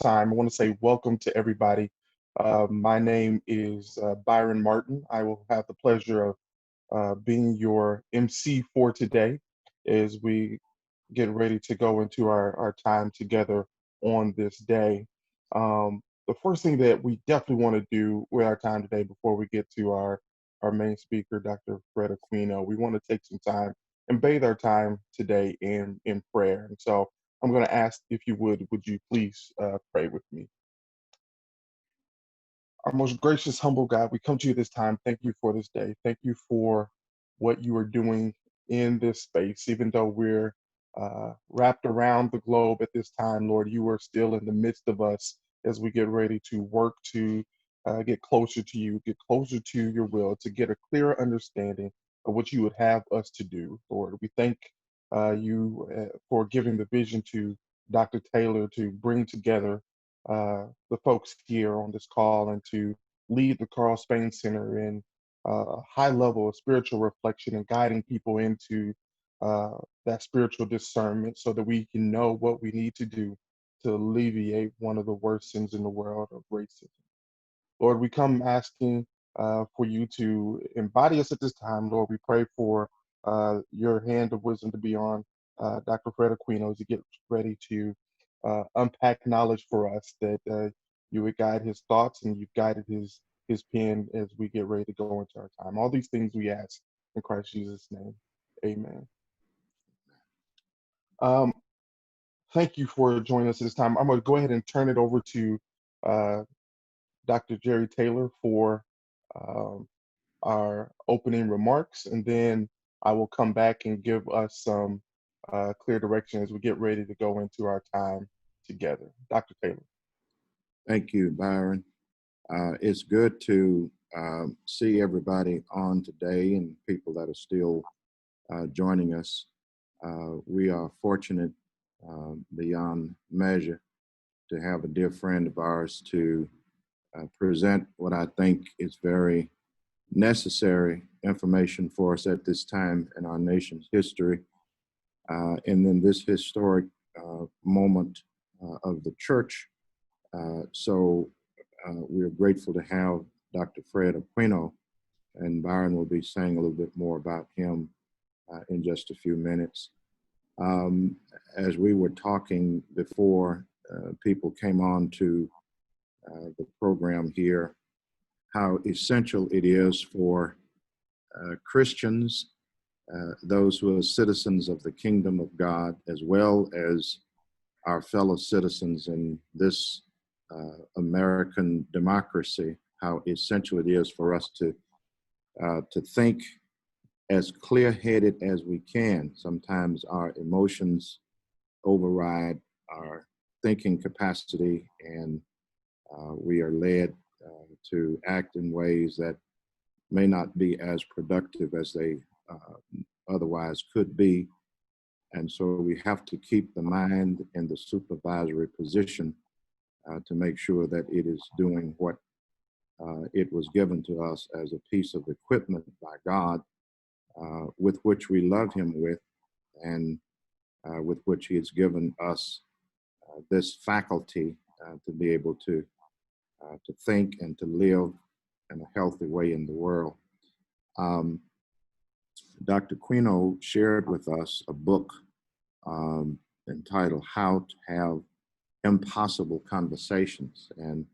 time, I want to say welcome to everybody. My name is Byron Martin. I will have the pleasure of being your MC for today as we get ready to go into our time together on this day. The first thing that we definitely want to do with our time today before we get to our main speaker, Dr. Fred Aquino, we want to take some time and bathe our time today in prayer. And so I'm going to ask if you would you please pray with me? Our most gracious, humble God, we come to you this time. Thank you for this day. Thank you for what you are doing in this space. Even though we're wrapped around the globe at this time, Lord, you are still in the midst of us as we get ready to work to get closer to you, get closer to your will, to get a clearer understanding of what you would have us to do, Lord. We thank you for giving the vision to Dr. Taylor to bring together the folks here on this call and to lead the Carl Spain Center in a high level of spiritual reflection and guiding people into that spiritual discernment so that we can know what we need to do to alleviate one of the worst sins in the world of racism. Lord, we come asking for you to embody us at this time. Lord, we pray for your hand of wisdom to be on Dr. Fred Aquino as he gets ready to unpack knowledge for us, that you would guide his thoughts and you've guided his pen as we get ready to go into our time. All these things we ask in Christ Jesus' name. Amen. Um, Thank you for joining us at this time. I'm going to go ahead and turn it over to uh, Dr. Jerry Taylor for um, our opening remarks, and then I will come back and give us some clear direction as we get ready to go into our time together. Dr. Taylor. Thank you, Byron. It's good to see everybody on today and people that are still joining us. We are fortunate beyond measure to have a dear friend of ours to present what I think is very necessary information for us at this time in our nation's history. And in this historic moment of the church. So we're grateful to have Dr. Fred Aquino, and Byron will be saying a little bit more about him in just a few minutes. As we were talking before people came on to the program here, how essential it is for Christians, those who are citizens of the kingdom of God, as well as our fellow citizens in this American democracy, how essential it is for us to think as clear-headed as we can. Sometimes our emotions override our thinking capacity, and we are led to act in ways that may not be as productive as they otherwise could be. And so we have to keep the mind in the supervisory position to make sure that it is doing what it was given to us as a piece of equipment by God, with which we love him with, and with which he has given us this faculty to be able to think and to live in a healthy way in the world. Dr. Aquino shared with us a book entitled How to Have Impossible Conversations. And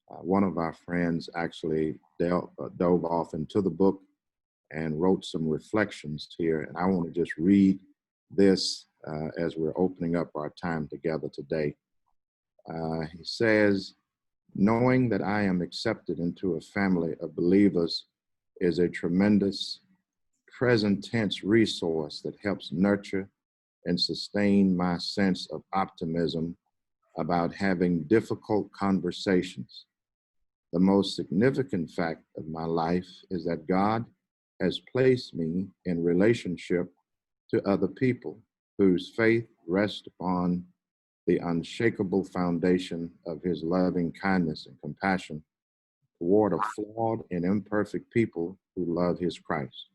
one of our friends actually dove off into the book and wrote some reflections here. And I want to just read this as we're opening up our time together today. He says, "Knowing that I am accepted into a family of believers is a tremendous present tense resource that helps nurture and sustain my sense of optimism about having difficult conversations. The most significant fact of my life is that God has placed me in relationship to other people whose faith rests upon the unshakable foundation of his loving kindness and compassion toward a flawed and imperfect people who love his Christ.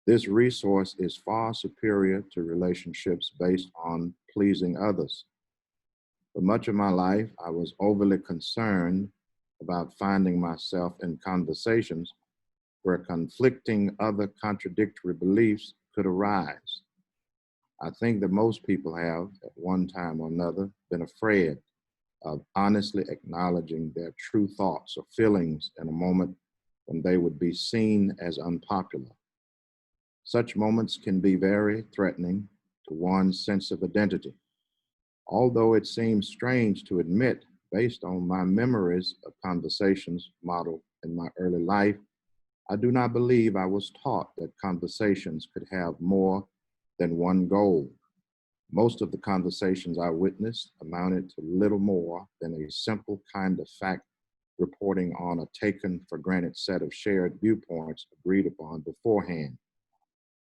This resource is far superior to relationships based on pleasing others. For much of my life, I was overly concerned about finding myself in conversations where conflicting other contradictory beliefs could arise. I think that most people have, at one time or another, been afraid of honestly acknowledging their true thoughts or feelings in a moment when they would be seen as unpopular. Such moments can be very threatening to one's sense of identity. Although it seems strange to admit, based on my memories of conversations modeled in my early life, I do not believe I was taught that conversations could have more than one goal. Most of the conversations I witnessed amounted to little more than a simple kind of fact reporting on a taken for granted set of shared viewpoints agreed upon beforehand.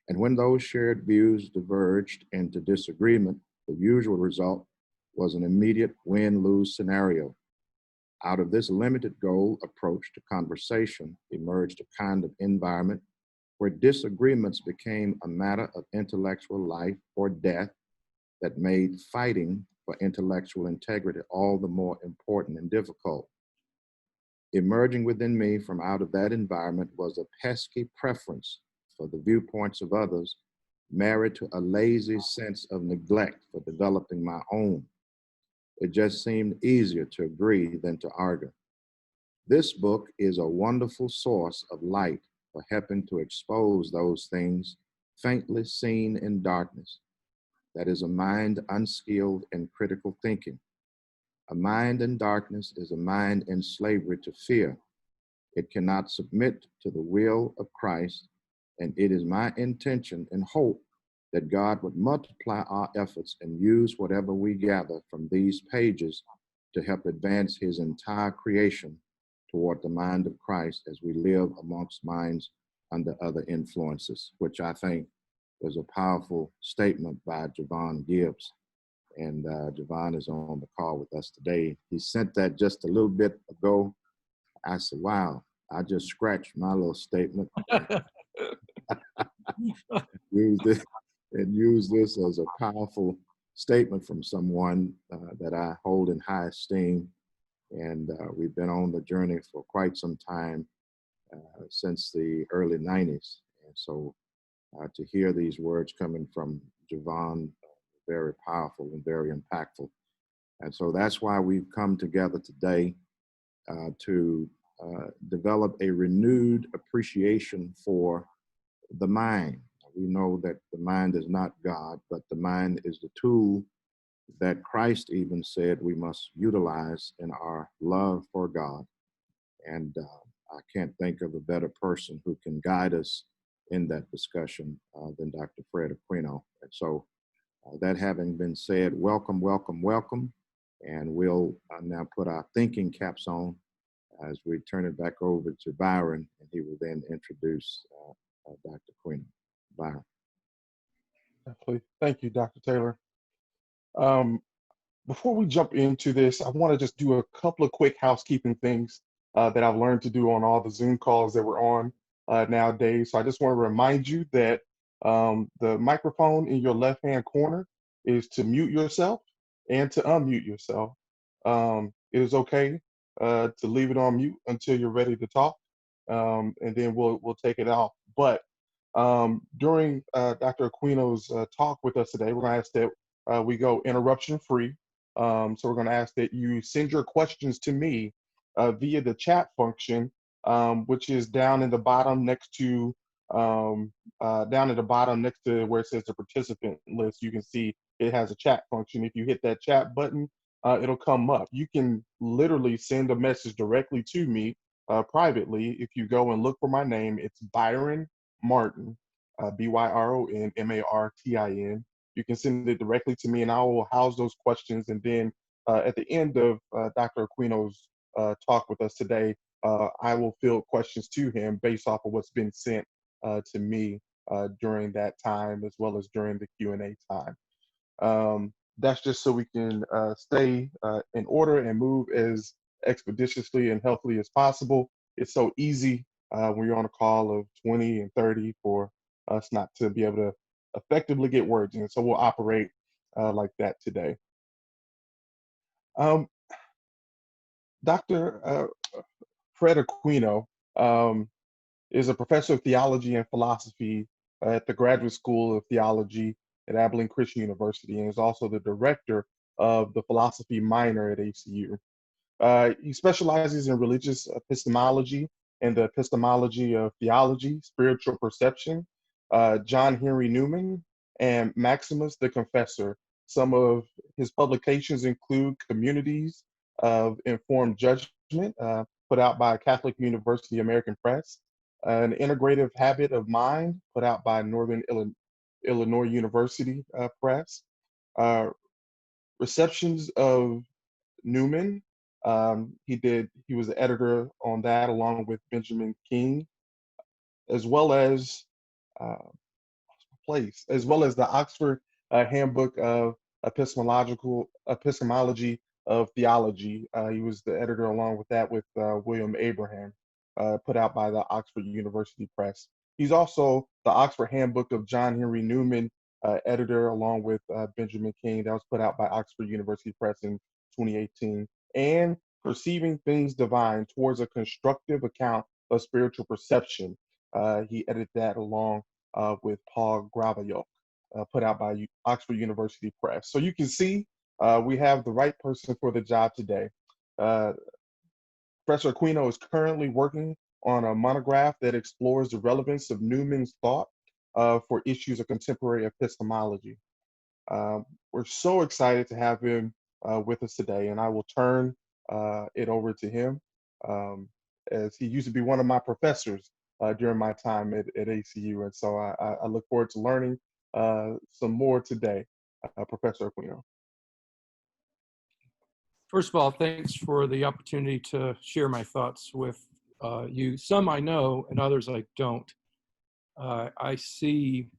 And when those shared views diverged into disagreement, the usual result was an immediate win lose scenario. Out of this limited goal approach to conversation emerged a kind of environment where disagreements became a matter of intellectual life or death that made fighting for intellectual integrity all the more important and difficult. Emerging within me from out of that environment was a pesky preference for the viewpoints of others, married to a lazy sense of neglect for developing my own. It just seemed easier to agree than to argue. This book is a wonderful source of light for helping to expose those things faintly seen in darkness. That is a mind unskilled in critical thinking. A mind in darkness is a mind in slavery to fear. It cannot submit to the will of Christ, and it is my intention and hope that God would multiply our efforts and use whatever we gather from these pages to help advance his entire creation toward the mind of Christ as we live amongst minds under other influences, which I think was a powerful statement by Javon Gibbs. And Javon is on the call with us today. He sent that just a little bit ago. I said, wow, I just scratched my little statement used it and use this as a powerful statement from someone that I hold in high esteem. And we've been on the journey for quite some time since the early 90s. And so to hear these words coming from Javon, very powerful and very impactful. And so that's why we've come together today to develop a renewed appreciation for the mind. We know that the mind is not God, but the mind is the tool that Christ even said we must utilize in our love for God. And I can't think of a better person who can guide us in that discussion than Dr. Fred Aquino. And so that having been said, welcome, welcome, welcome. And we'll now put our thinking caps on as we turn it back over to Byron, and he will then introduce Dr. Quinn. Byron. Definitely. Thank you, Dr. Taylor. Um, Before we jump into this, I want to just do a couple of quick housekeeping things that I've learned to do on all the Zoom calls that we're on nowadays. So I just want to remind you that the microphone in your left-hand corner is to mute yourself and to unmute yourself. It is okay to leave it on mute until you're ready to talk, and then we'll take it off. But during Dr. Aquino's talk with us today, we're going to ask that we go interruption free. So we're going to ask that you send your questions to me via the chat function, which is down in the bottom next to where it says the participant list. You can see it has a chat function. If you hit that chat button, it'll come up. You can literally send a message directly to me privately. If you go and look for my name, it's Byron Martin, BYRON MARTIN. You can send it directly to me, and I will house those questions. And then at the end of Dr. Aquino's talk with us today, I will field questions to him based off of what's been sent to me during that time, as well as during the Q&A time. That's just so we can stay in order and move as expeditiously and healthily as possible. It's so easy when you're on a call of 20 and 30 for us not to be able to effectively get words in. So we'll operate like that today. Um, Dr. Fred Aquino um, is a professor of theology and philosophy at the Graduate School of Theology at Abilene Christian University, and is also the director of the philosophy minor at ACU. He specializes in religious epistemology and the epistemology of theology, spiritual perception, John Henry Newman, and Maximus the Confessor. Some of his publications include Communities of Informed Judgment, put out by Catholic University American Press, An Integrative Habit of Mind, put out by Northern Illinois University Press, uh, Receptions of Newman. He was the editor on that along with Benjamin King, as well as uh, as well as the Oxford Handbook of Epistemology of Theology. He was the editor along with that with William Abraham, put out by the Oxford University Press. He's also the Oxford Handbook of John Henry Newman editor along with Benjamin King. That was put out by Oxford University Press in 2018. And Perceiving Things Divine Towards a Constructive Account of Spiritual Perception. He edited that along with Paul Grabayok, put out by Oxford University Press. So you can see we have the right person for the job today. Uh, Professor Aquino is currently working on a monograph that explores the relevance of Newman's thought for issues of contemporary epistemology. We're so excited to have him with us today, and I will turn it over to him, as he used to be one of my professors during my time at ACU, and so I look forward to learning some more today, Professor Aquino. First of all, thanks for the opportunity to share my thoughts with you. Some I know and others I don't. I see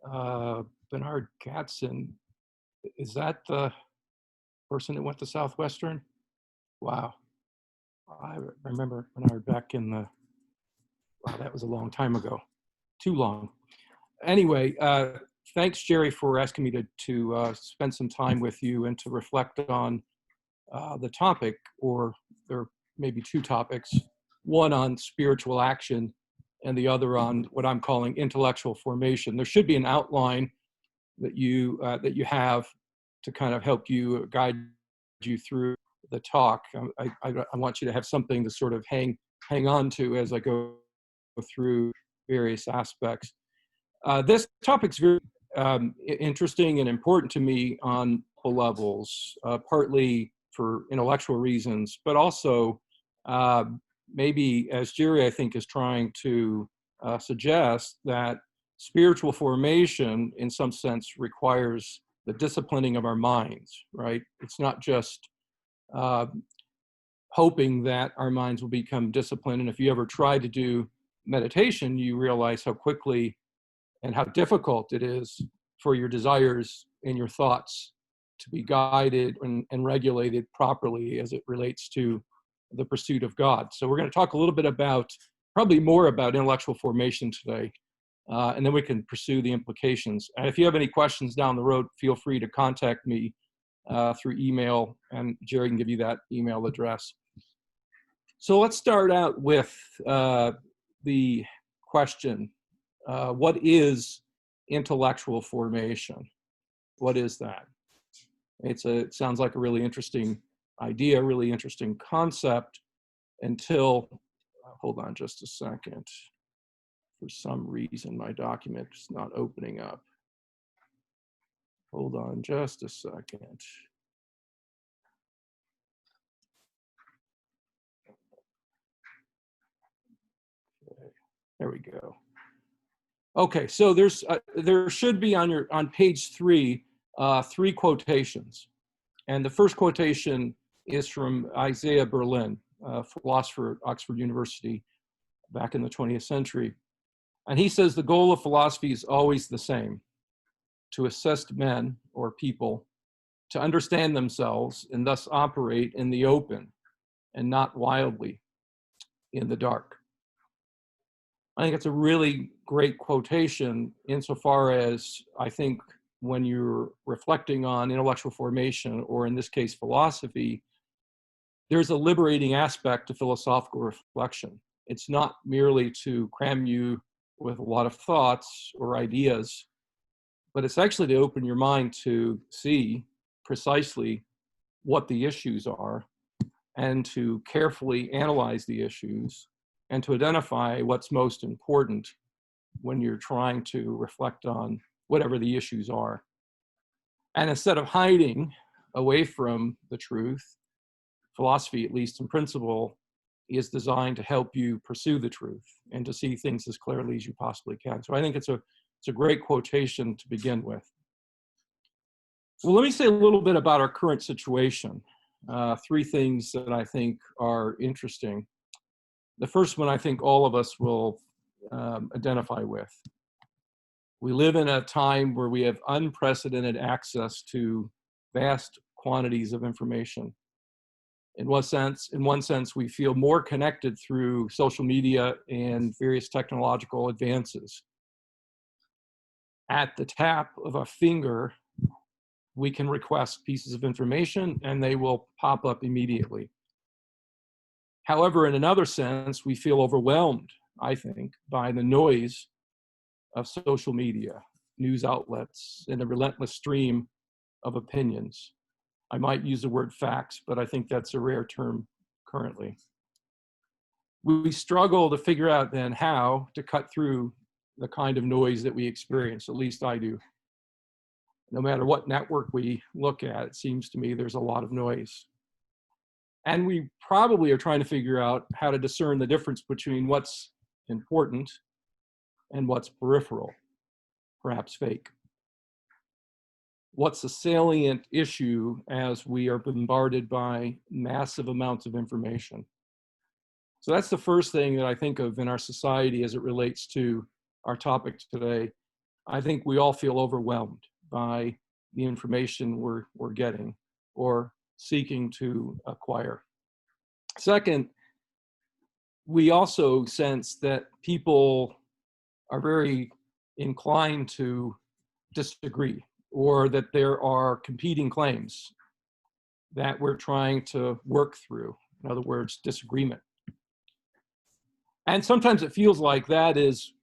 Bernard Gadsden. Is that the person that went to Southwestern? Wow. I remember Bernard back in the, wow, that was a long time ago. Too long. Anyway, thanks, Jerry, for asking me to spend some time with you and to reflect on the topic, or there may be two topics, one on spiritual action and the other on what I'm calling intellectual formation. There should be an outline that you have to kind of help you guide you through the talk. I want you to have something to sort of hang on to as I go through various aspects. This topic's very interesting and important to me on multiple levels, partly for intellectual reasons, but also maybe, as Jerry, I think, is trying to suggest, that spiritual formation, in some sense, requires the disciplining of our minds, right? It's not just hoping that our minds will become disciplined. And if you ever try to do meditation, you realize how quickly and how difficult it is for your desires and your thoughts to be guided and regulated properly as it relates to the pursuit of God. So we're going to talk a little bit about, probably more about intellectual formation today, and then we can pursue the implications. And if you have any questions down the road, feel free to contact me through email, and Jerry can give you that email address. So let's start out with the question, what is intellectual formation? What is that? It sounds like a really interesting idea, really interesting concept, until, hold on just a second. For some reason, my document is not opening up. Hold on just a second. Okay, there we go. Okay, so there should be on page 3, 3 quotations. And the first quotation is from Isaiah Berlin, a philosopher at Oxford University back in the 20th century. And he says the goal of philosophy is always the same: to assist men or people to understand themselves and thus operate in the open and not wildly in the dark. I think it's a really great quotation, insofar as I think when you're reflecting on intellectual formation, or in this case, philosophy, there's a liberating aspect to philosophical reflection. It's not merely to cram you with a lot of thoughts or ideas, but it's actually to open your mind to see precisely what the issues are and to carefully analyze the issues and to identify what's most important when you're trying to reflect on whatever the issues are. And instead of hiding away from the truth, philosophy, at least in principle, is designed to help you pursue the truth and to see things as clearly as you possibly can. So I think it's a great quotation to begin with. Well, let me say a little bit about our current situation. Three things that I think are interesting. The first one I think all of us will identify with. We live in a time where we have unprecedented access to vast quantities of information. In one sense, we feel more connected through social media and various technological advances. At the tap of a finger, we can request pieces of information and they will pop up immediately. However, in another sense, we feel overwhelmed, I think, by the noise of social media, news outlets, and the relentless stream of opinions. I might use the word facts, but I think that's a rare term currently. We struggle to figure out then how to cut through the kind of noise that we experience, at least I do. No matter what network we look at, it seems to me there's a lot of noise. And we probably are trying to figure out how to discern the difference between what's important and what's peripheral, perhaps fake. What's a salient issue as we are bombarded by massive amounts of information? So that's the first thing that I think of in our society as it relates to our topic today. I think we all feel overwhelmed by the information we're getting or seeking to acquire. Second, we also sense that people are very inclined to disagree, or that there are competing claims that we're trying to work through. In other words, disagreement. And sometimes it feels like that is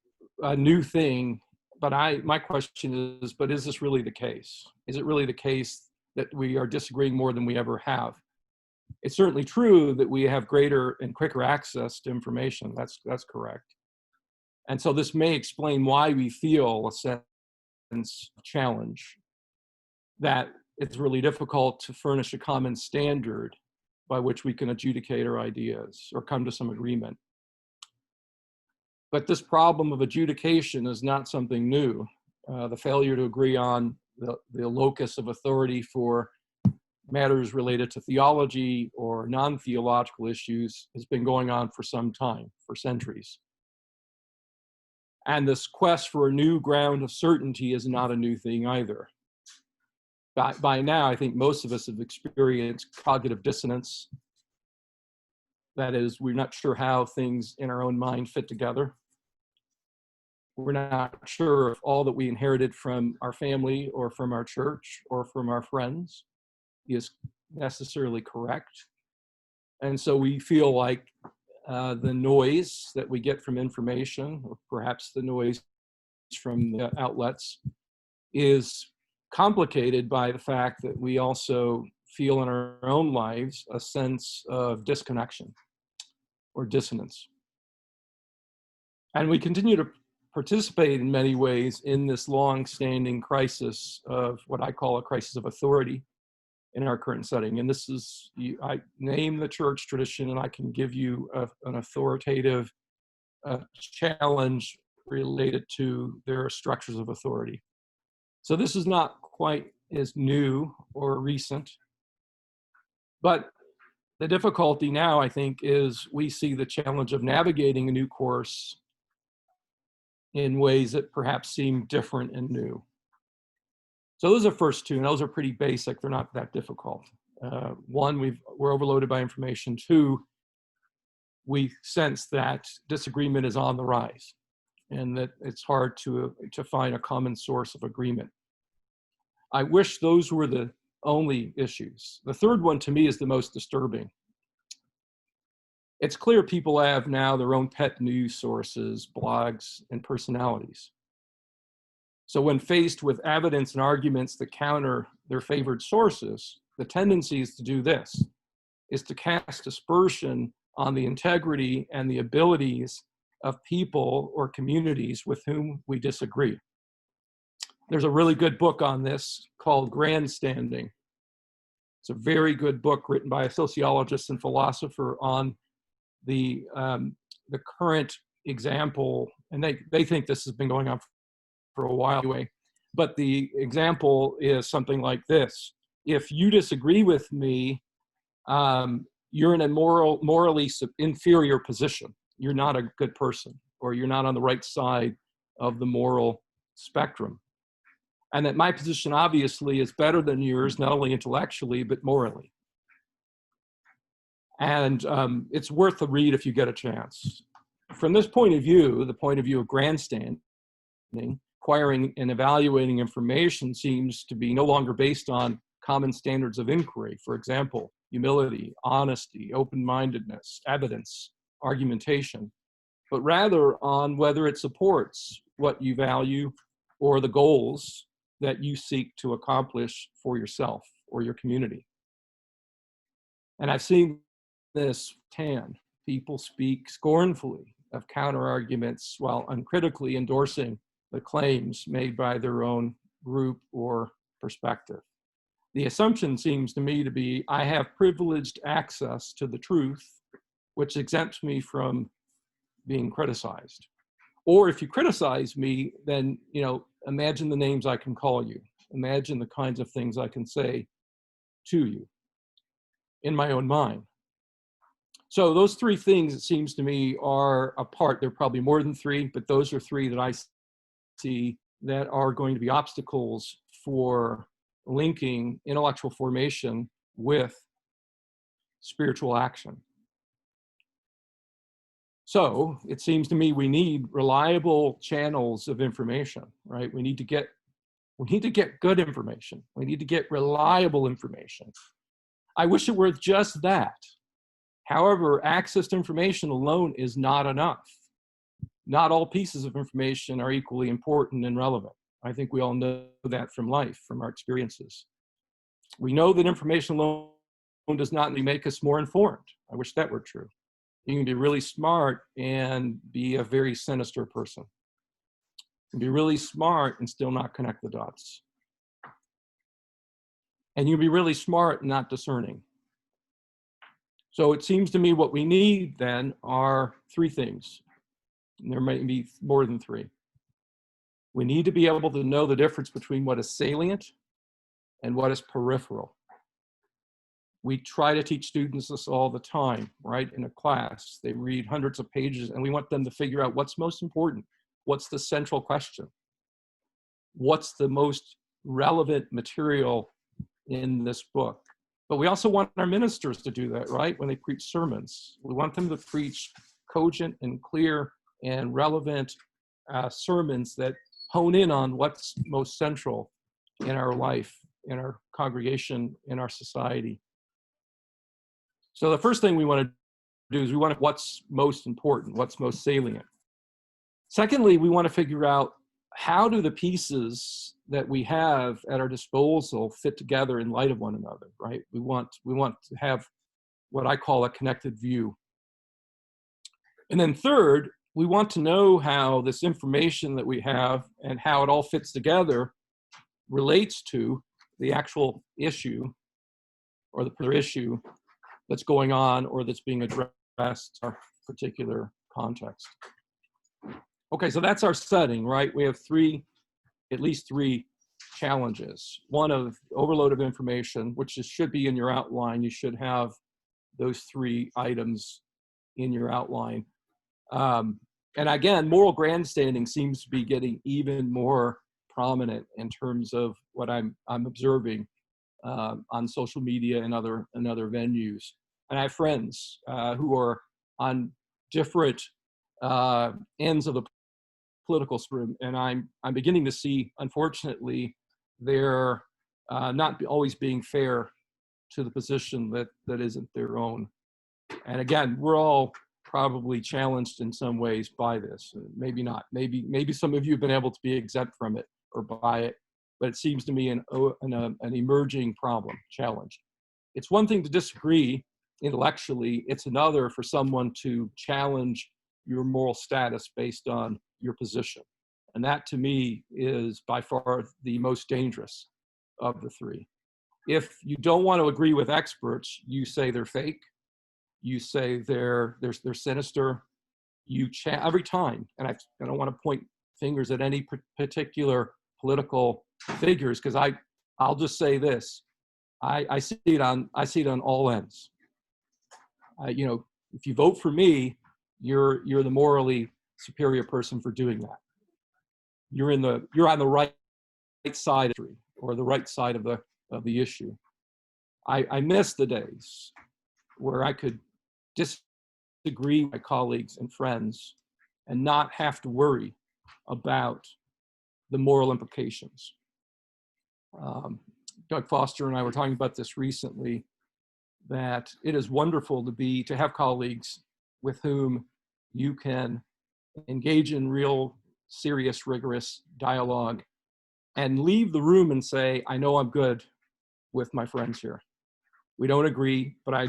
a new thing, but my question is, but is this really the case? Is it really the case that we are disagreeing more than we ever have? It's certainly true that we have greater and quicker access to information. That's correct. And so this may explain why we feel a sense of challenge, that it's really difficult to furnish a common standard by which we can adjudicate our ideas or come to some agreement. But this problem of adjudication is not something new. The failure to agree on the locus of authority for matters related to theology or non-theological issues has been going on for some time, for centuries. And this quest for a new ground of certainty is not a new thing either. By now, I think most of us have experienced cognitive dissonance. That is, we're not sure how things in our own mind fit together. We're not sure if all that we inherited from our family or from our church or from our friends is necessarily correct. And so we feel like the noise that we get from information, or perhaps the noise from the outlets, is complicated by the fact that we also feel in our own lives a sense of disconnection or dissonance. And we continue to participate in many ways in this long-standing crisis of what I call a crisis of authority in our current setting. And this is, I name the church tradition, and I can give you an authoritative challenge related to their structures of authority. So this is not quite as new or recent, but the difficulty now, I think, is we see the challenge of navigating a new course in ways that perhaps seem different and new. So those are the first two, and those are pretty basic. They're not that difficult. One, we're overloaded by information. Two, we sense that disagreement is on the rise and that it's hard to find a common source of agreement. I wish those were the only issues. The third one to me is the most disturbing. It's clear people have now their own pet news sources, blogs, and personalities. So when faced with evidence and arguments that counter their favored sources, the tendency is to do this, is to cast aspersion on the integrity and the abilities of people or communities with whom we disagree. There's a really good book on this called Grandstanding. It's a very good book written by a sociologist and philosopher on the current example, and they think this has been going on for a while anyway, but the example is something like this. If you disagree with me, you're in a morally inferior position. You're not a good person, or you're not on the right side of the moral spectrum. And that my position obviously is better than yours, not only intellectually, but morally. And it's worth a read if you get a chance. From this point of view, the point of view of grandstanding, acquiring and evaluating information seems to be no longer based on common standards of inquiry. For example, humility, honesty, open-mindedness, evidence, argumentation, but rather on whether it supports what you value or the goals that you seek to accomplish for yourself or your community. And I've seen this people speak scornfully of counter-arguments while uncritically endorsing the claims made by their own group or perspective. The assumption seems to me to be, I have privileged access to the truth, which exempts me from being criticized. Or if you criticize me, then, imagine the names I can call you. Imagine the kinds of things I can say to you in my own mind. So those three things, it seems to me, are a part. There are probably more than three, but those are three that I see that are going to be obstacles for linking intellectual formation with spiritual action. So it seems to me we need reliable channels of information, right? We need to get good information. We need to get reliable information. I wish it were just that. However, access to information alone is not enough. Not all pieces of information are equally important and relevant. I think we all know that from life, from our experiences. We know that information alone does not make us more informed. I wish that were true. You can be really smart and be a very sinister person. You can be really smart and still not connect the dots. And you can be really smart and not discerning. So it seems to me what we need then are three things. And there may be more than three. We need to be able to know the difference between what is salient and what is peripheral. We try to teach students this all the time, right? In a class, they read hundreds of pages and we want them to figure out what's most important. What's the central question? What's the most relevant material in this book? But we also want our ministers to do that, right? When they preach sermons, we want them to preach cogent and clear and relevant sermons that hone in on what's most central in our life, in our congregation, in our society. So the first thing we want to do is we want to what's most important, what's most salient. Secondly, we want to figure out how do the pieces that we have at our disposal fit together in light of one another, right? We want to have what I call a connected view. And then third, we want to know how this information that we have and how it all fits together relates to the actual issue or the issue that's going on or that's being addressed in our particular context. Okay, so that's our setting, right? We have at least three challenges. One of overload of information, which should be in your outline. You should have those three items in your outline. And again, moral grandstanding seems to be getting even more prominent in terms of what I'm observing on social media and other venues. And I have friends who are on different ends of the political spectrum, and I'm beginning to see, unfortunately, their not always being fair to the position that isn't their own. And again, we're all probably challenged in some ways by this. Maybe not. Maybe some of you have been able to be exempt from it or by it, but it seems to me an emerging problem, challenge. It's one thing to disagree intellectually. It's another for someone to challenge your moral status based on your position. And that, to me, is by far the most dangerous of the three. If you don't want to agree with experts, you say they're fake. You say they're sinister. Every time, and I don't want to point fingers at any particular political figures, because I'll just say this: I see it on all ends. If you vote for me, you're the morally superior person for doing that. You're on the right side of history, or the right side of the issue. I miss the days where I could disagree with my colleagues and friends and not have to worry about the moral implications. Doug Foster and I were talking about this recently, that it is wonderful to have colleagues with whom you can engage in real, serious, rigorous dialogue and leave the room and say, I know I'm good with my friends here. We don't agree, but I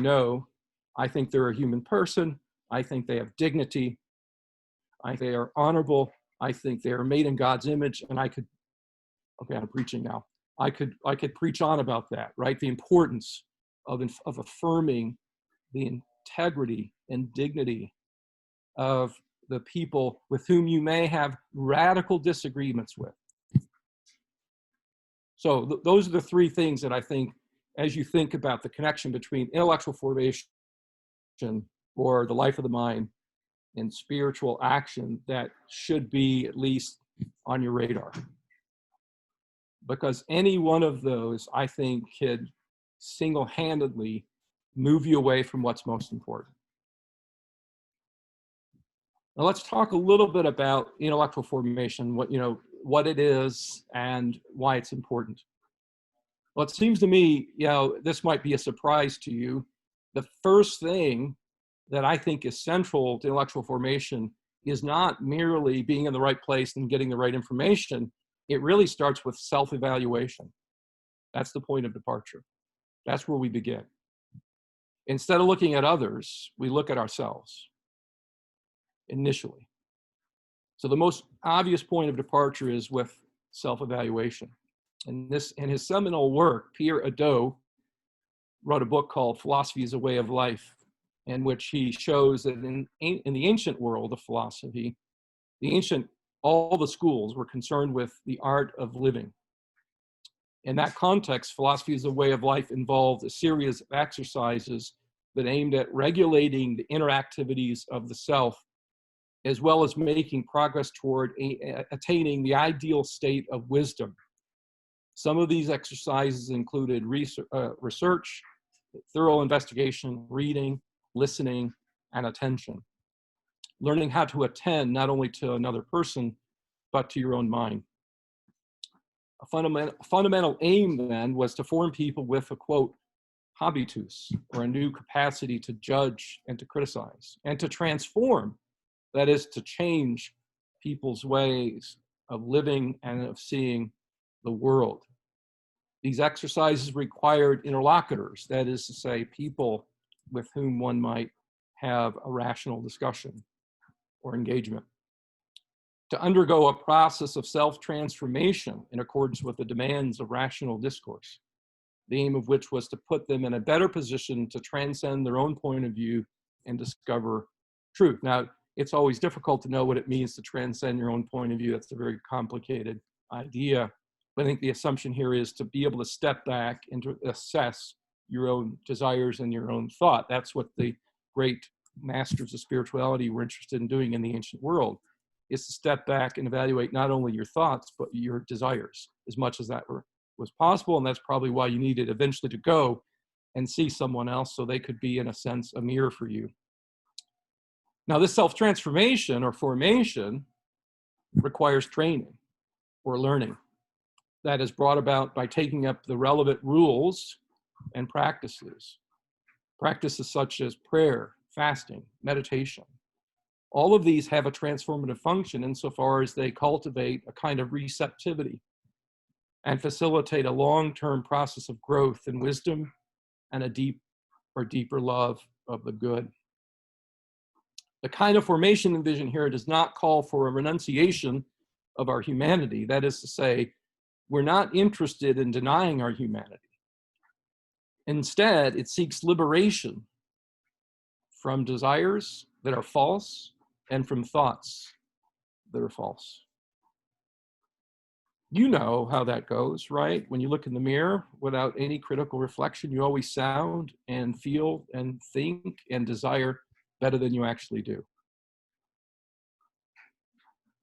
think they're a human person. I think they have dignity. I think they are honorable. I think they are made in God's image. And I'm preaching now. I could preach on about that, right? The importance of affirming the integrity and dignity of the people with whom you may have radical disagreements with. So those are the three things that I think, as you think about the connection between intellectual formation or the life of the mind and spiritual action, that should be at least on your radar. Because any one of those, I think, could single-handedly move you away from what's most important. Now let's talk a little bit about intellectual formation, what it is and why it's important. Well, it seems to me, this might be a surprise to you. The first thing that I think is central to intellectual formation is not merely being in the right place and getting the right information. It really starts with self-evaluation. That's the point of departure. That's where we begin. Instead of looking at others, we look at ourselves initially. So the most obvious point of departure is with self-evaluation. And in his seminal work, Pierre Hadot wrote a book called Philosophy is a Way of Life, in which he shows that in the ancient world of philosophy, all the schools were concerned with the art of living. In that context, philosophy is a way of life involved a series of exercises that aimed at regulating the interactivities of the self, as well as making progress toward attaining the ideal state of wisdom. Some of these exercises included research, thorough investigation, reading, listening, and attention. Learning how to attend not only to another person, but to your own mind. A fundamental aim then was to form people with a, quote, habitus, or a new capacity to judge and to criticize, and to transform, that is, to change people's ways of living and of seeing the world. These exercises required interlocutors, that is to say, people with whom one might have a rational discussion or engagement. To undergo a process of self-transformation in accordance with the demands of rational discourse, the aim of which was to put them in a better position to transcend their own point of view and discover truth. Now, it's always difficult to know what it means to transcend your own point of view. That's a very complicated idea. But I think the assumption here is to be able to step back and to assess your own desires and your own thought. That's what the great masters of spirituality were interested in doing in the ancient world, is to step back and evaluate not only your thoughts, but your desires as much as that was possible. And that's probably why you needed eventually to go and see someone else so they could be, in a sense, a mirror for you. Now, this self-transformation or formation requires training or learning. that is brought about by taking up the relevant rules and practices. Practices such as prayer, fasting, meditation. All of these have a transformative function insofar as they cultivate a kind of receptivity and facilitate a long-term process of growth in wisdom and a deeper love of the good. The kind of formation envisioned here does not call for a renunciation of our humanity. That is to say, we're not interested in denying our humanity. Instead, it seeks liberation from desires that are false and from thoughts that are false. You know how that goes, right? When you look in the mirror without any critical reflection, you always sound and feel and think and desire better than you actually do.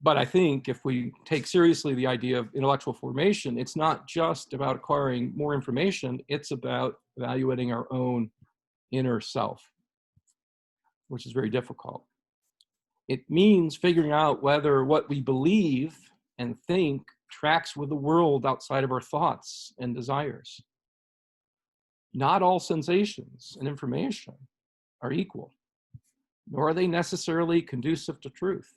But I think if we take seriously the idea of intellectual formation, it's not just about acquiring more information, it's about evaluating our own inner self, which is very difficult. It means figuring out whether what we believe and think tracks with the world outside of our thoughts and desires. Not all sensations and information are equal, nor are they necessarily conducive to truth.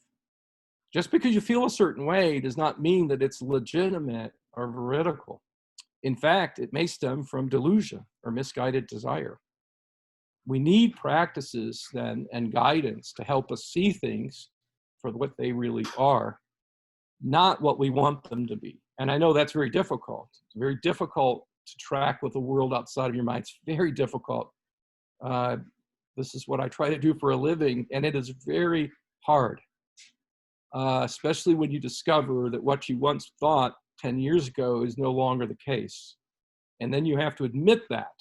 Just because you feel a certain way does not mean that it's legitimate or veridical. In fact, it may stem from delusion or misguided desire. We need practices then and guidance to help us see things for what they really are, not what we want them to be. And I know that's very difficult. It's very difficult to track with the world outside of your mind. It's very difficult. This is what I try to do for a living, and it is very hard, especially when you discover that what you once thought 10 years ago is no longer the case. And then you have to admit that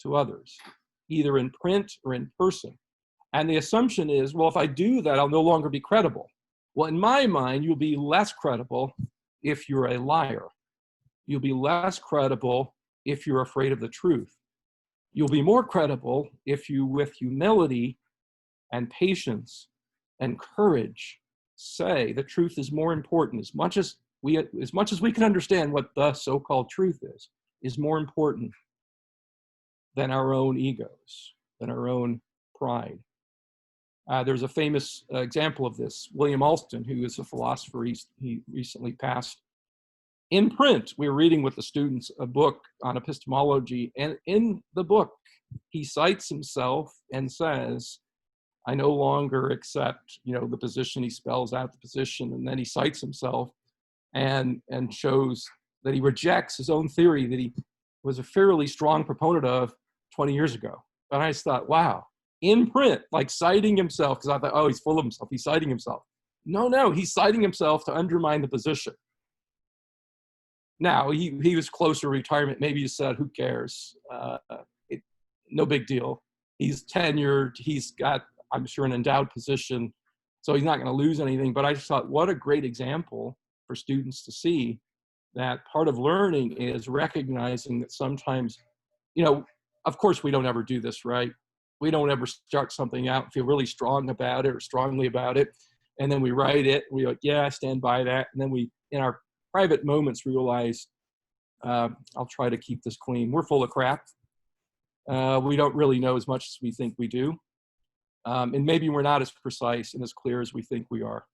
to others, either in print or in person. And the assumption is, well, if I do that, I'll no longer be credible. Well, in my mind, you'll be less credible if you're a liar. You'll be less credible if you're afraid of the truth. You'll be more credible if you, with humility and patience and courage, say the truth is more important. As much as we can understand what the so-called truth is more important than our own egos, than our own pride. There's a famous example of this. William Alston, who is a philosopher, he recently passed. In print, we were reading with the students a book on epistemology, and in the book, he cites himself and says, I no longer accept, the position. He spells out the position, and then he cites himself and shows that he rejects his own theory that he was a fairly strong proponent of 20 years ago. And I just thought, wow, in print, like citing himself, because I thought, oh, he's full of himself. He's citing himself. No, he's citing himself to undermine the position. Now, he was close to retirement. Maybe he said, who cares? No big deal. He's tenured. He's got, I'm sure, an endowed position. So he's not going to lose anything. But I just thought, what a great example for students to see that part of learning is recognizing that sometimes, of course, we don't ever do this, right? We don't ever start something out and feel really strong about it or strongly about it. And then we write it. We go, yeah, I stand by that. And then we, in our private moments, realize, I'll try to keep this clean. We're full of crap. We don't really know as much as we think we do. And maybe we're not as precise and as clear as we think we are.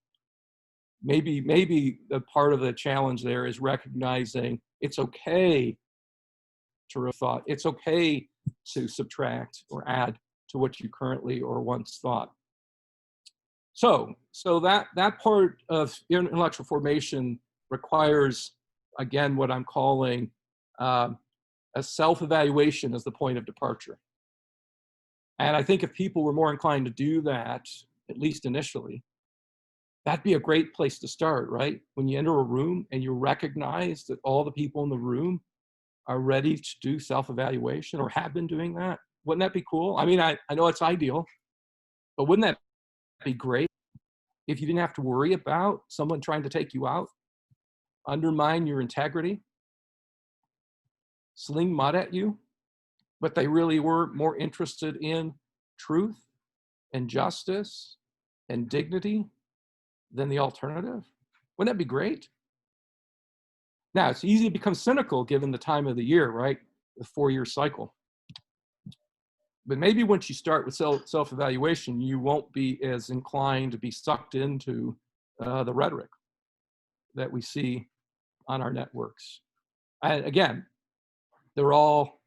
Maybe the part of the challenge there is recognizing it's okay to rethought. It's okay to subtract or add to what you currently or once thought. So that part of intellectual formation requires, again, what I'm calling a self-evaluation as the point of departure. And I think if people were more inclined to do that, at least initially, that'd be a great place to start, right? When you enter a room and you recognize that all the people in the room are ready to do self-evaluation or have been doing that, wouldn't that be cool? I mean, I know it's ideal, but wouldn't that be great if you didn't have to worry about someone trying to take you out, undermine your integrity, sling mud at you, but they really were more interested in truth and justice and dignity than the alternative? Wouldn't that be great? Now, it's easy to become cynical given the time of the year, right? The 4-year cycle. But maybe once you start with self-evaluation, you won't be as inclined to be sucked into the rhetoric that we see on our networks. And again, they're all,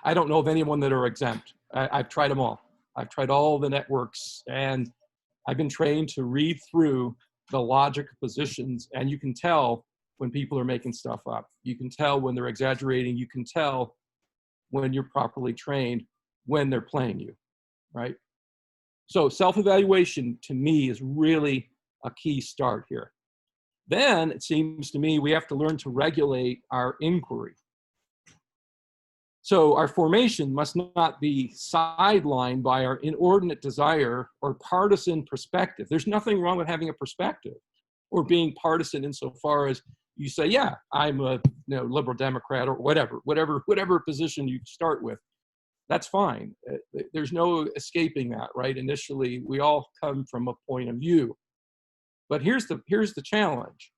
I don't know of anyone that are exempt. I've tried them all. I've tried all the networks, and I've been trained to read through the logic of positions, and you can tell when people are making stuff up. You can tell when they're exaggerating. You can tell when you're properly trained, when they're playing you, right? So self-evaluation to me is really a key start here. Then it seems to me we have to learn to regulate our inquiry. So our formation must not be sidelined by our inordinate desire or partisan perspective. There's nothing wrong with having a perspective or being partisan insofar as you say, yeah, I'm a liberal Democrat or whatever position you start with. That's fine. There's no escaping that, right? Initially, we all come from a point of view. But here's the challenge.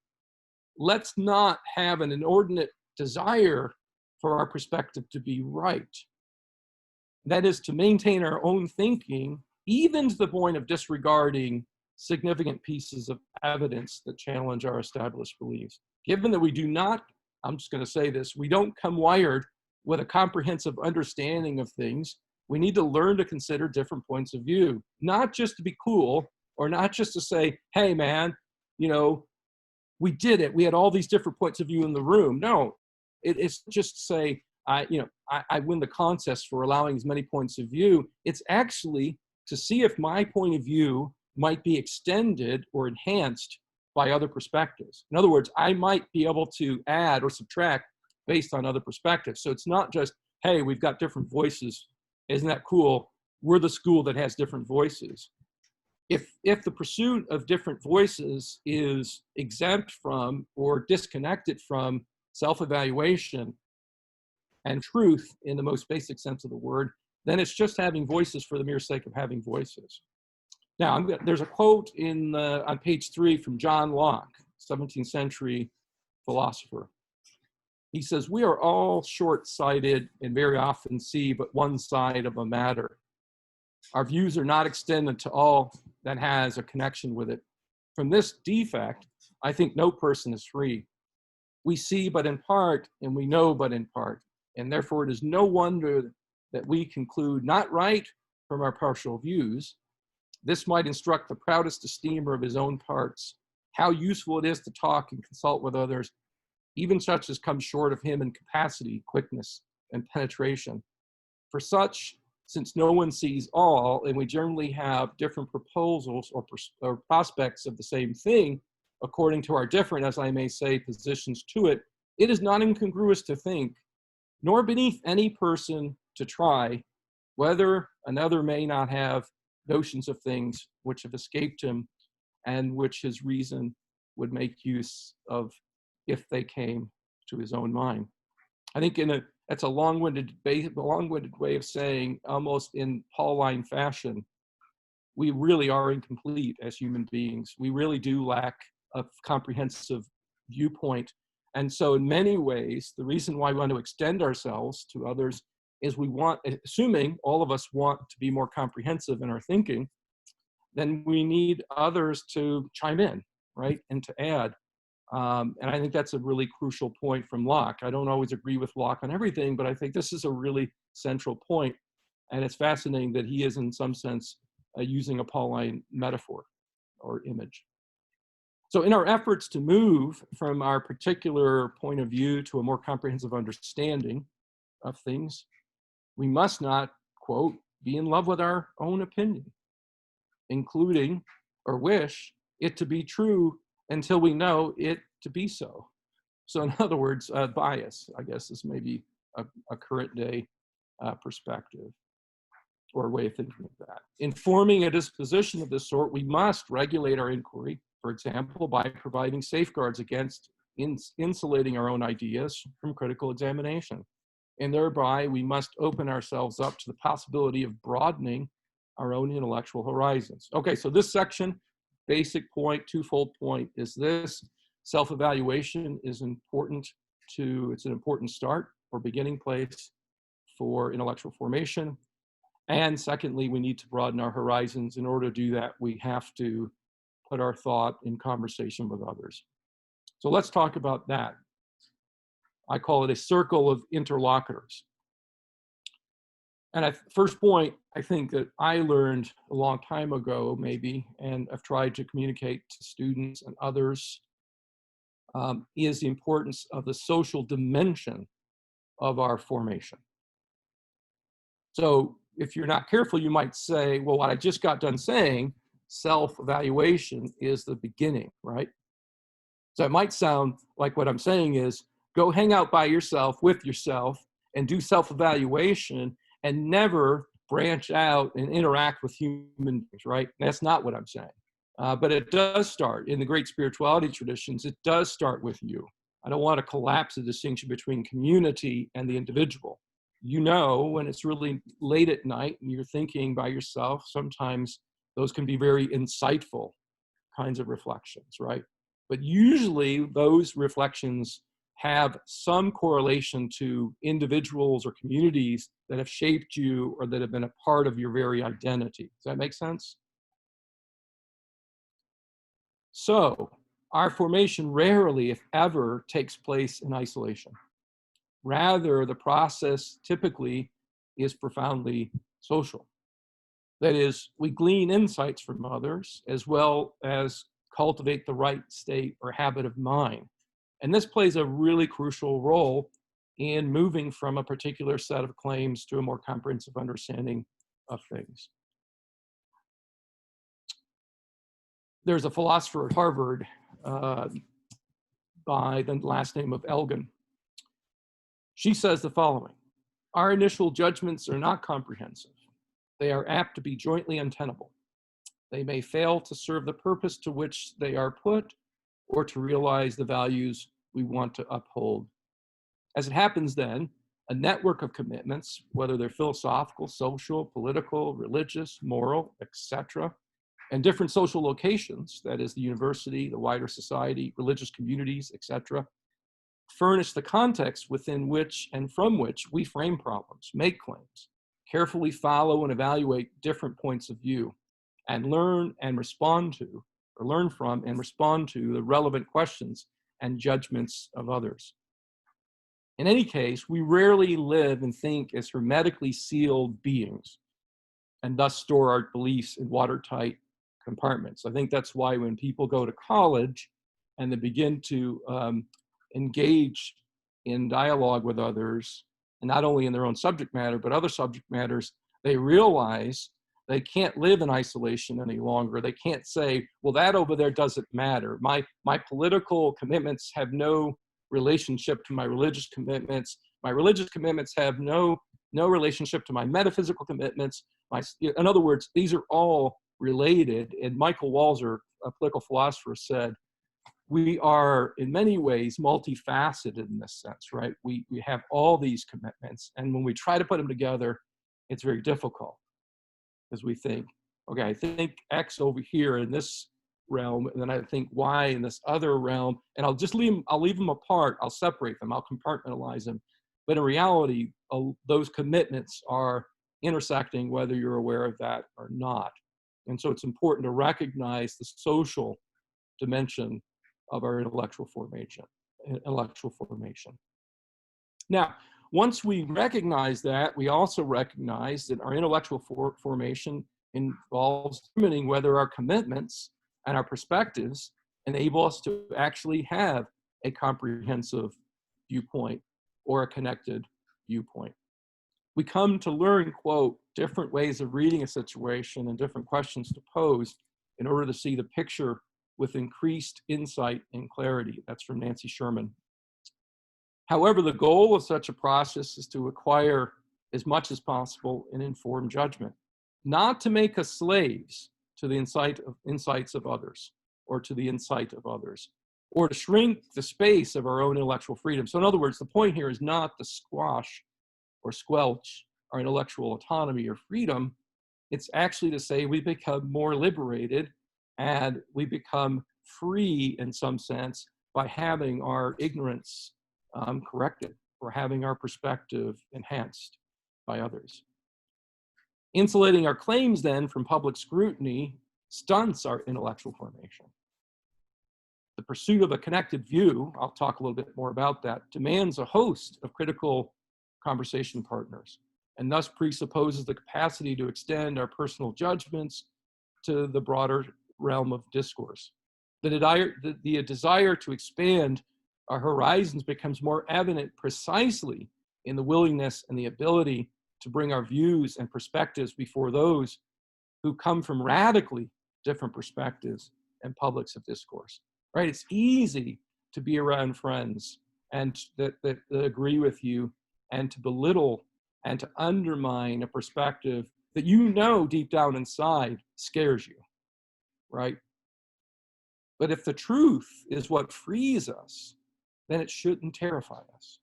Let's not have an inordinate desire for our perspective to be right. That is to maintain our own thinking, even to the point of disregarding significant pieces of evidence that challenge our established beliefs. Given that we do not, I'm just going to say this, we don't come wired with a comprehensive understanding of things, we need to learn to consider different points of view, not just to be cool or not just to say, hey man, we did it. We had all these different points of view in the room. No, it's just to say, I win the contest for allowing as many points of view. It's actually to see if my point of view might be extended or enhanced by other perspectives. In other words, I might be able to add or subtract based on other perspectives. So it's not just, hey, we've got different voices. Isn't that cool? We're the school that has different voices. If the pursuit of different voices is exempt from or disconnected from self-evaluation and truth in the most basic sense of the word, then it's just having voices for the mere sake of having voices. Now, there's a quote on page 3 from John Locke, 17th century philosopher. He says, we are all short-sighted and very often see but one side of a matter. Our views are not extended to all that has a connection with it. From this defect, I think no person is free. We see but in part, and we know but in part. And therefore, it is no wonder that we conclude not right from our partial views. This might instruct the proudest esteemer of his own parts, how useful it is to talk and consult with others, even such as come short of him in capacity, quickness, and penetration. For such, since no one sees all, and we generally have different proposals or prospects of the same thing, according to our different, as I may say, positions to it, it is not incongruous to think, nor beneath any person to try, whether another may not have notions of things which have escaped him and which his reason would make use of if they came to his own mind. I think that's a long-winded way of saying, almost in Pauline fashion, we really are incomplete as human beings. We really do lack a comprehensive viewpoint. And so in many ways, the reason why we want to extend ourselves to others is we want, assuming all of us want to be more comprehensive in our thinking, then we need others to chime in, right, and to add. And I think that's a really crucial point from Locke. I don't always agree with Locke on everything, but I think this is a really central point. And it's fascinating that he is, in some sense, using a Pauline metaphor or image. So in our efforts to move from our particular point of view to a more comprehensive understanding of things, we must not, quote, be in love with our own opinion, including or wish it to be true until we know it to be so. So in other words, bias, I guess, is maybe a current day perspective or way of thinking of that. In forming a disposition of this sort, we must regulate our inquiry, for example, by providing safeguards against insulating our own ideas from critical examination. And thereby, we must open ourselves up to the possibility of broadening our own intellectual horizons. Okay, so this section, basic point, twofold point, is this. Self-evaluation is it's an important start or beginning place for intellectual formation. And secondly, we need to broaden our horizons. In order to do that, we have to put our thought in conversation with others. So let's talk about that. I call it a circle of interlocutors. And first point, I think that I learned a long time ago, maybe, and I've tried to communicate to students and others, is the importance of the social dimension of our formation. So if you're not careful, you might say, well, what I just got done saying, self-evaluation is the beginning, right? So it might sound like what I'm saying is, go hang out by yourself, with yourself, and do self-evaluation, and never branch out and interact with human beings, right? That's not what I'm saying. But it does start, in the great spirituality traditions, it does start with you. I don't want to collapse the distinction between community and the individual. You know, when it's really late at night and you're thinking by yourself, sometimes those can be very insightful kinds of reflections, right? But usually those reflections have some correlation to individuals or communities that have shaped you or that have been a part of your very identity. Does that make sense? So our formation rarely, if ever, takes place in isolation. Rather, the process typically is profoundly social. That is, we glean insights from others as well as cultivate the right state or habit of mind. And this plays a really crucial role in moving from a particular set of claims to a more comprehensive understanding of things. There's a philosopher at Harvard by the last name of Elgin. She says the following: our initial judgments are not comprehensive. They are apt to be jointly untenable. They may fail to serve the purpose to which they are put or to realize the values we want to uphold. As it happens then, a network of commitments, whether they're philosophical, social, political, religious, moral, etc., and different social locations, that is the university, the wider society, religious communities, etc., furnish the context within which and from which we frame problems, make claims, carefully follow and evaluate different points of view, and learn and respond to, or learn from and respond to the relevant questions and judgments of others. In any case, we rarely live and think as hermetically sealed beings and thus store our beliefs in watertight compartments. I think that's why when people go to college and they begin to engage in dialogue with others, and not only in their own subject matter, but other subject matters, they realize they can't live in isolation any longer. They can't say, well, that over there doesn't matter. My political commitments have no relationship to my religious commitments. My religious commitments have no relationship to my metaphysical commitments. In other words, these are all related. And Michael Walzer, a political philosopher, said, we are in many ways multifaceted in this sense, right? We have all these commitments. And when we try to put them together, it's very difficult because we think, okay, I think X over here in this realm, and then I think Y in this other realm, and I'll leave them apart. I'll separate them. I'll compartmentalize them. But in reality, those commitments are intersecting whether you're aware of that or not. And so it's important to recognize the social dimension of our intellectual formation. Now, once we recognize that, we also recognize that our intellectual formation involves determining whether our commitments and our perspectives enable us to actually have a comprehensive viewpoint or a connected viewpoint. We come to learn, quote, different ways of reading a situation and different questions to pose in order to see the picture with increased insight and clarity. That's from Nancy Sherman. However, the goal of such a process is to acquire as much as possible an informed judgment, not to make us slaves to the insights of others or to the insight of others, or to shrink the space of our own intellectual freedom. So in other words, the point here is not to squash or squelch our intellectual autonomy or freedom. It's actually to say we become more liberated and we become free in some sense by having our ignorance corrected or having our perspective enhanced by others. Insulating our claims then from public scrutiny stunts our intellectual formation. The pursuit of a connected view, I'll talk a little bit more about that, demands a host of critical conversation partners, and thus presupposes the capacity to extend our personal judgments to the broader realm of discourse. The desire to expand our horizons becomes more evident precisely in the willingness and the ability to bring our views and perspectives before those who come from radically different perspectives and publics of discourse, right? It's easy to be around friends and that agree with you and to belittle and to undermine a perspective that you know deep down inside scares you, right? But if the truth is what frees us, then it shouldn't terrify us.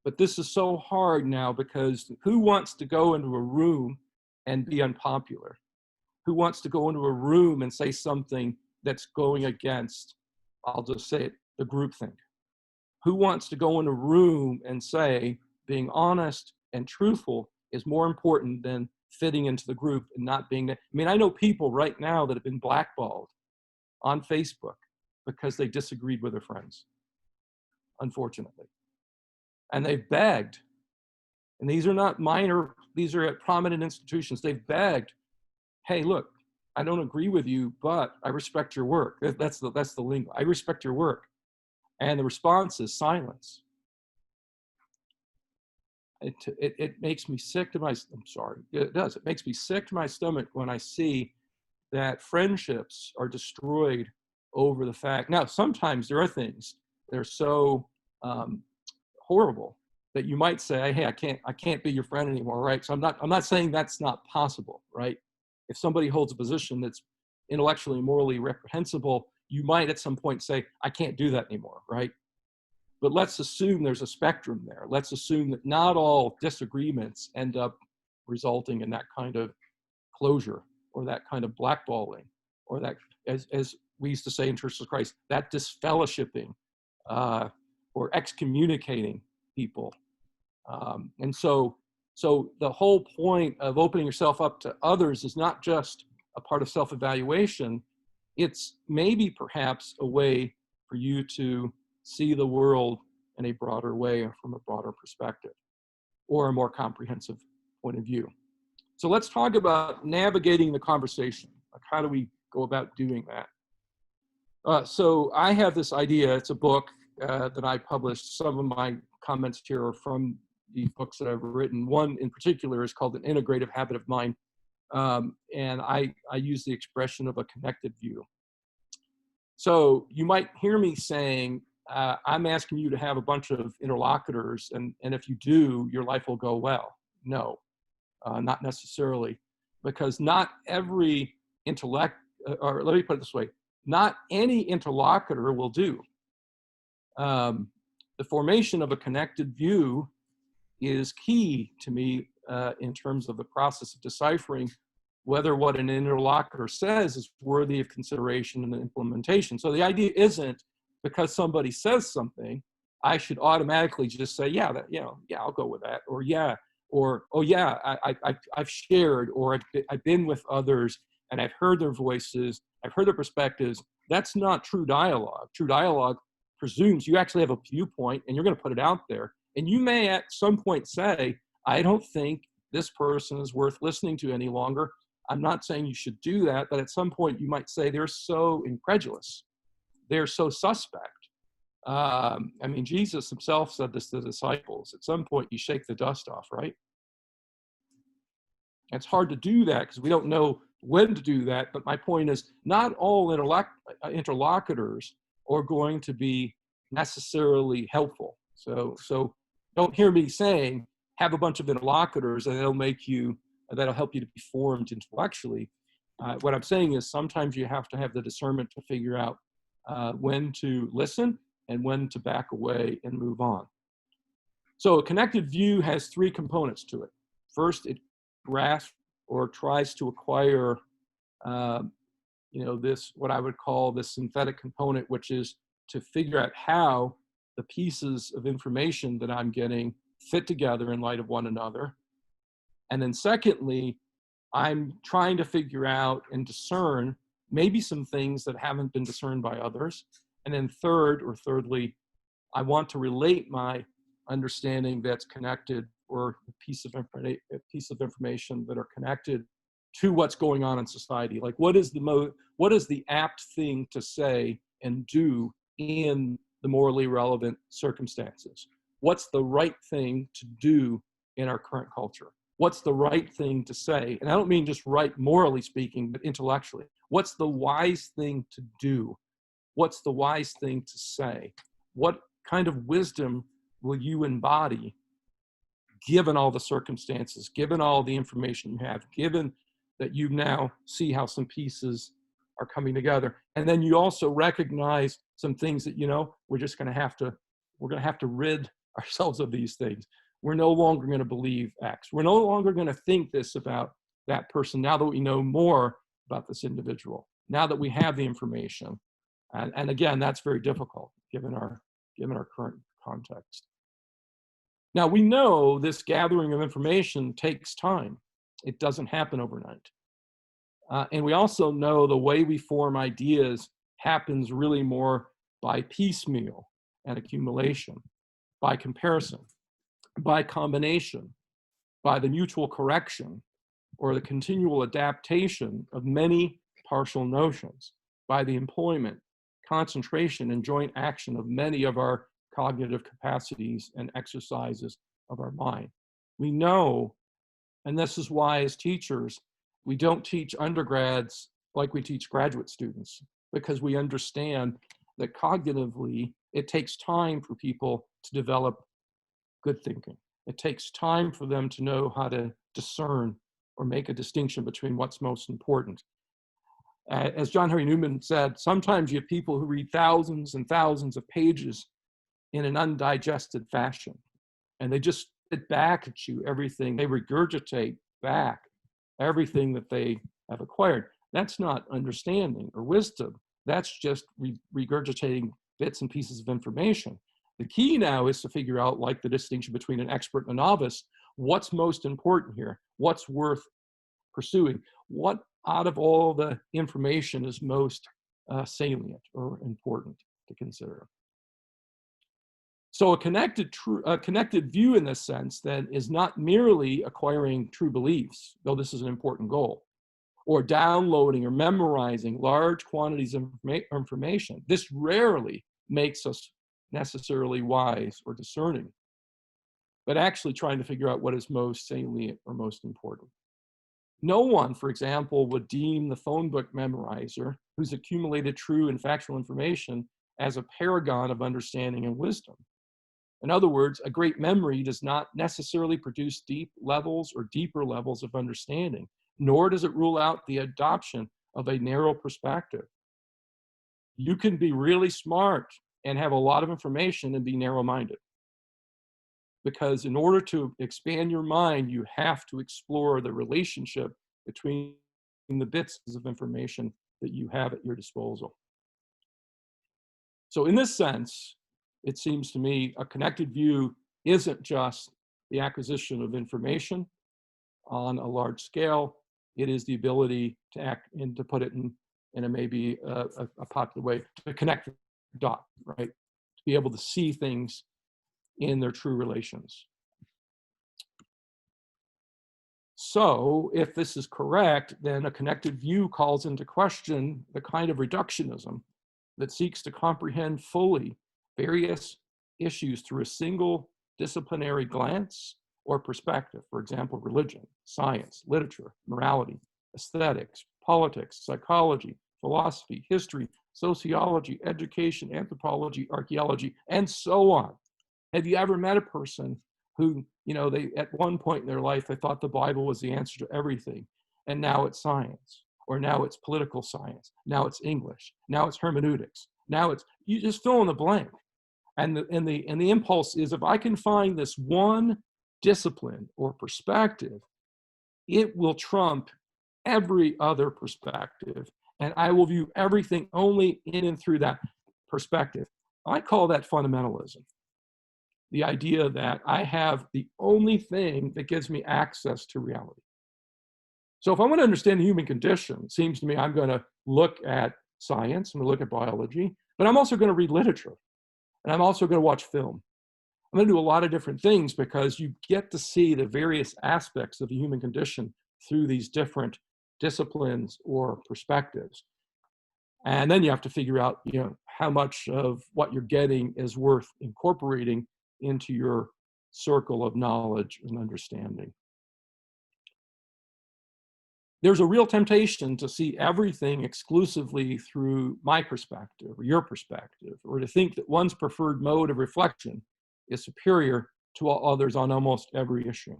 But this is so hard now because who wants to go into a room and be unpopular? Who wants to go into a room and say something that's going against, I'll just say it, the groupthink? Who wants to go in a room and say being honest and truthful is more important than fitting into the group and not being, I mean, I know people right now that have been blackballed on Facebook because they disagreed with their friends, unfortunately. And they've begged, and these are not minor, these are at prominent institutions, they've begged, hey, look, I don't agree with you, but I respect your work. That's the lingo. I respect your work. And the response is silence. It makes me sick to my, I'm sorry, it does. It makes me sick to my stomach when I see that friendships are destroyed over the fact. Now, sometimes there are things that are so horrible that you might say, hey, I can't be your friend anymore, right? So I'm not saying that's not possible, right? If somebody holds a position that's intellectually and morally reprehensible, you might at some point say, I can't do that anymore, right? But let's assume there's a spectrum there. Let's assume that not all disagreements end up resulting in that kind of closure or that kind of blackballing or that, as we used to say in Church of Christ, that disfellowshipping or excommunicating people. And so the whole point of opening yourself up to others is not just a part of self-evaluation. It's maybe perhaps a way for you to see the world in a broader way or from a broader perspective or a more comprehensive point of view. So let's talk about navigating the conversation. Like, how do we go about doing that? So I have this idea. It's a book that I published. Some of my comments here are from the books that I've written. One in particular is called An Integrative Habit of Mind. And I use the expression of a connected view. So you might hear me saying, I'm asking you to have a bunch of interlocutors, and if you do, your life will go well. No, not necessarily, because not every or let me put it this way, not any interlocutor will do. The formation of a connected view is key to me in terms of the process of deciphering whether what an interlocutor says is worthy of consideration and implementation. So the idea isn't because somebody says something, I should automatically just say, yeah, I'll go with that, or yeah, or oh yeah, I've shared, or I've been with others and I've heard their voices, I've heard their perspectives. That's not true dialogue. True dialogue presumes you actually have a viewpoint and you're going to put it out there. And you may at some point say, I don't think this person is worth listening to any longer. I'm not saying you should do that, but at some point you might say they're so incredulous. They're so suspect. I mean, Jesus himself said this to the disciples. At some point you shake the dust off, right? It's hard to do that because we don't know when to do that. But my point is not all interlocutors are going to be necessarily helpful. So don't hear me saying have a bunch of interlocutors and that'll help you to be formed intellectually. What I'm saying is sometimes you have to have the discernment to figure out when to listen and when to back away and move on. So a connected view has three components to it. First, it grasps or tries to acquire this, what I would call the synthetic component, which is to figure out how the pieces of information that I'm getting fit together in light of one another. And then secondly, I'm trying to figure out and discern maybe some things that haven't been discerned by others. And then thirdly, I want to relate my understanding that's connected, or a piece of information that are connected to what's going on in society. Like, what is the apt thing to say and do in the morally relevant circumstances? What's the right thing to do in our current culture? What's the right thing to say? And I don't mean just right morally speaking, but intellectually. What's the wise thing to do? What's the wise thing to say? What kind of wisdom will you embody given all the circumstances, given all the information you have, given that you now see how some pieces are coming together? And then you also recognize some things that, we're going to have to rid ourselves of these things. We're no longer going to believe X. We're no longer going to think this about that person now that we know more about this individual, now that we have the information. And again, that's very difficult given our current context. Now, we know this gathering of information takes time. It doesn't happen overnight. And we also know the way we form ideas happens really more by piecemeal and accumulation, by comparison, by combination, by the mutual correction or the continual adaptation of many partial notions, by the employment, concentration, and joint action of many of our cognitive capacities and exercises of our mind. We know, and this is why as teachers, we don't teach undergrads like we teach graduate students, because we understand that cognitively, it takes time for people to develop good thinking. It takes time for them to know how to discern or make a distinction between what's most important. As John Henry Newman said, sometimes you have people who read thousands and thousands of pages in an undigested fashion, and they just spit back at you everything. They regurgitate back everything that they have acquired. That's not understanding or wisdom. That's just regurgitating bits and pieces of information. The key now is to figure out, like the distinction between an expert and a novice, what's most important here, what's worth pursuing, what out of all the information is most salient or important to consider. So a connected view in this sense then is not merely acquiring true beliefs, though this is an important goal, or downloading or memorizing large quantities of information. This rarely makes us necessarily wise or discerning, but actually trying to figure out what is most salient or most important. No one, for example, would deem the phone book memorizer who's accumulated true and factual information as a paragon of understanding and wisdom. In other words, a great memory does not necessarily produce deep levels or deeper levels of understanding, nor does it rule out the adoption of a narrow perspective. You can be really smart and have a lot of information and be narrow-minded. Because in order to expand your mind, you have to explore the relationship between the bits of information that you have at your disposal. So in this sense, it seems to me a connected view isn't just the acquisition of information on a large scale. It is the ability to act and to put it in a maybe a popular way, to connect the dot, right? To be able to see things in their true relations. So if this is correct, then a connected view calls into question the kind of reductionism that seeks to comprehend fully various issues through a single disciplinary glance or perspective. For example, religion, science, literature, morality, aesthetics, politics, psychology, philosophy, history, sociology, education, anthropology, archaeology, and so on. Have you ever met a person who, they at one point in their life, they thought the Bible was the answer to everything, and now it's science, or now it's political science, now it's English, now it's hermeneutics, now it's, you just fill in the blank. And the impulse is, if I can find this one discipline or perspective, it will trump every other perspective, and I will view everything only in and through that perspective. I call that fundamentalism. The idea that I have the only thing that gives me access to reality. So if I want to understand the human condition, it seems to me I'm going to look at science, I'm going to look at biology, but I'm also going to read literature, and I'm also going to watch film. I'm going to do a lot of different things because you get to see the various aspects of the human condition through these different disciplines or perspectives. And then you have to figure out, how much of what you're getting is worth incorporating into your circle of knowledge and understanding. There's a real temptation to see everything exclusively through my perspective or your perspective, or to think that one's preferred mode of reflection is superior to all others on almost every issue.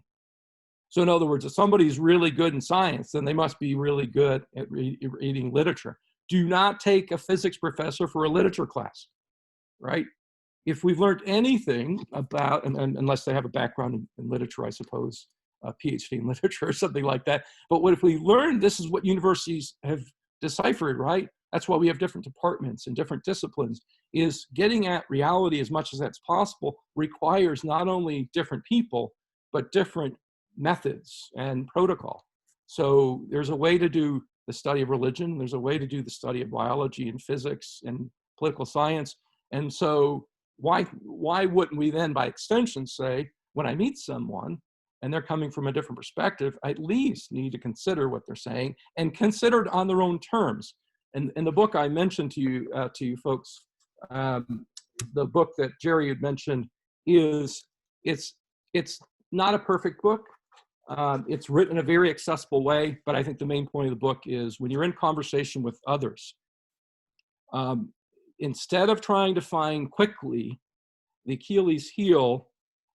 So in other words, if somebody's really good in science, then they must be really good at reading literature. Do not take a physics professor for a literature class, right? If we've learned anything about, and unless they have a background in literature, I suppose, a PhD in literature or something like that. But what if we learned this is what universities have deciphered, right? That's why we have different departments and different disciplines, is getting at reality as much as that's possible requires not only different people, but different methods and protocol. So there's a way to do the study of religion. There's a way to do the study of biology and physics and political science. And so why wouldn't we then, by extension, say, when I meet someone and they're coming from a different perspective, I at least need to consider what they're saying and consider it on their own terms. And in the book I mentioned to you folks, the book that Jerry had mentioned it's not a perfect book. It's written in a very accessible way, but I think the main point of the book is when you're in conversation with others, instead of trying to find quickly the Achilles heel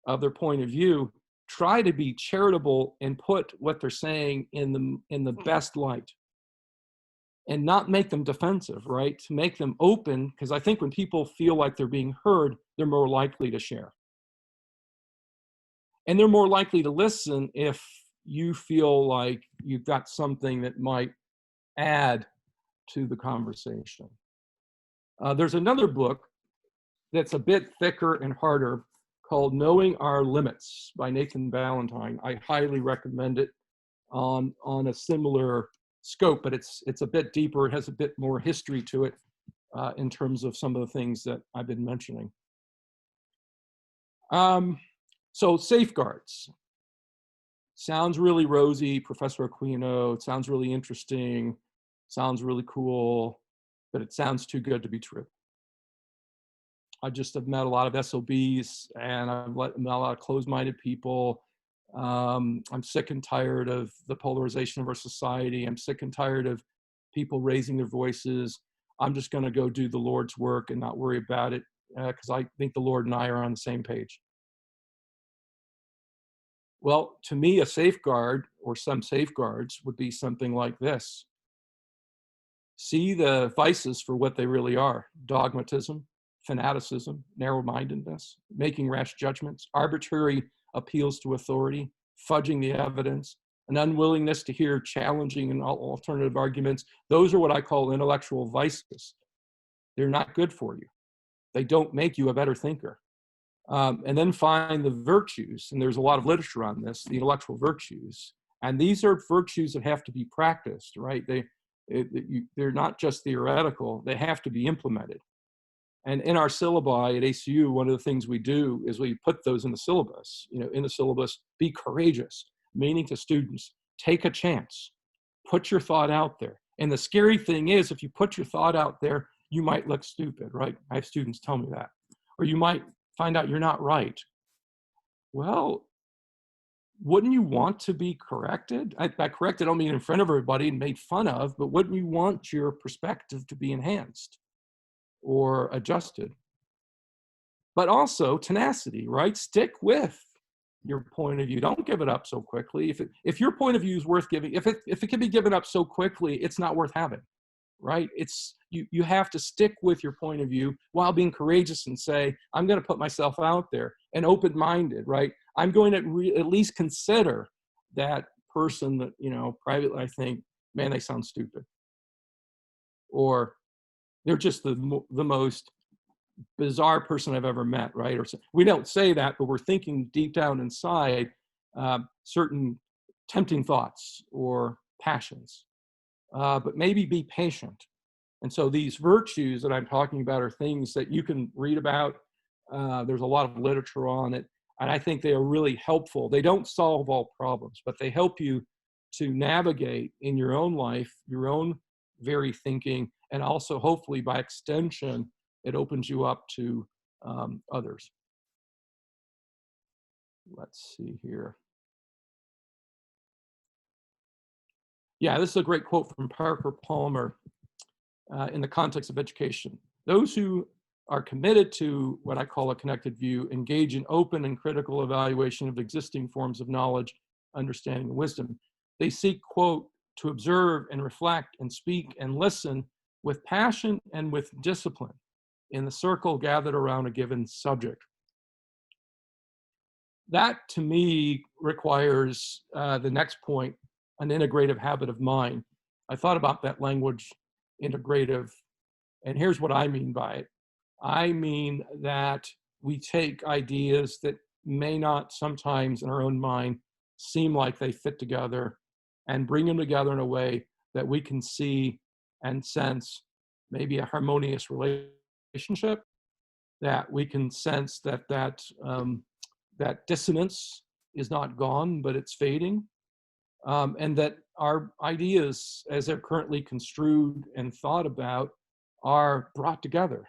of their point of view, try to be charitable and put what they're saying in the best light, and not make them defensive, right? To make them open, because I think when people feel like they're being heard, they're more likely to share. And they're more likely to listen if you feel like you've got something that might add to the conversation. There's another book that's a bit thicker and harder called Knowing Our Limits by Nathan Ballantyne. I highly recommend it on a similar scope, but it's a bit deeper. It has a bit more history to it in terms of some of the things that I've been mentioning. So safeguards. Sounds really rosy, Professor Aquino. It sounds really interesting, sounds really cool, but it sounds too good to be true. I just have met a lot of SOBs, and I've met a lot of closed-minded people. I'm sick and tired of the polarization of our society. I'm sick and tired of people raising their voices. I'm just going to go do the Lord's work and not worry about it because I think the Lord and I are on the same page. Well, to me, a safeguard or some safeguards would be something like this. See the vices for what they really are: dogmatism, fanaticism, narrow-mindedness, making rash judgments, arbitrary appeals to authority, fudging the evidence, an unwillingness to hear challenging and alternative arguments. Those are what I call intellectual vices. They're not good for you. They don't make you a better thinker. And then find the virtues, and there's a lot of literature on this, the intellectual virtues. And these are virtues that have to be practiced, right? They're not just theoretical, they have to be implemented. And in our syllabi at ACU, one of the things we do is we put those in the syllabus. In the syllabus, be courageous, meaning to students, take a chance, put your thought out there. And the scary thing is, if you put your thought out there, you might look stupid, right? I have students tell me that. Or you might find out you're not right. Well, wouldn't you want to be corrected? By corrected, I don't mean in front of everybody and made fun of, but wouldn't you want your perspective to be enhanced or adjusted? But also tenacity, right? Stick with your point of view. Don't give it up so quickly. If your point of view is worth giving, if it can be given up so quickly, it's not worth having, right? You have to stick with your point of view while being courageous and say, I'm going to put myself out there, and open-minded, right? I'm going to at least consider that person that, privately I think, man, they sound stupid. Or they're just the most bizarre person I've ever met, right? Or we don't say that, but we're thinking deep down inside certain tempting thoughts or passions. But maybe be patient. And so these virtues that I'm talking about are things that you can read about. There's a lot of literature on it, and I think they are really helpful. They don't solve all problems, but they help you to navigate in your own life, your own very thinking, and also hopefully by extension, it opens you up to others. Let's see here. Yeah, this is a great quote from Parker Palmer in the context of education. Those who are committed to what I call a connected view engage in open and critical evaluation of existing forms of knowledge, understanding, and wisdom. They seek, quote, to observe and reflect and speak and listen with passion and with discipline in the circle gathered around a given subject. That, to me, requires the next point, an integrative habit of mind. I thought about that language, integrative, and here's what I mean by it. I mean that we take ideas that may not sometimes in our own mind seem like they fit together and bring them together in a way that we can see and sense maybe a harmonious relationship, that we can sense that dissonance is not gone, but it's fading, and that our ideas, as they're currently construed and thought about, are brought together,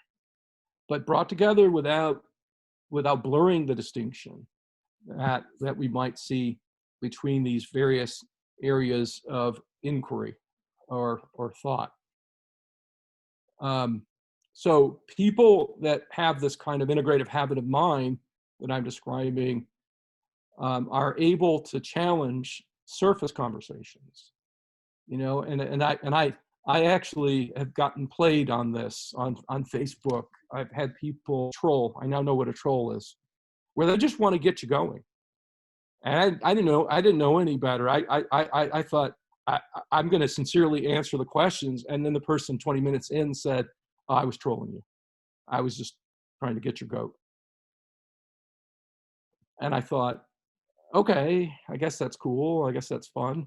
but brought together without blurring the distinction that we might see between these various areas of inquiry or thought. So people that have this kind of integrative habit of mind that I'm describing are able to challenge surface conversations, you know, and I actually have gotten played on this on Facebook. I've had people troll. I now know what a troll is, where they just want to get you going. And I didn't know any better. I thought I'm going to sincerely answer the questions, and then the person 20 minutes in said, oh, I was trolling you. I was just trying to get your goat. And I thought, okay, I guess that's cool. I guess that's fun.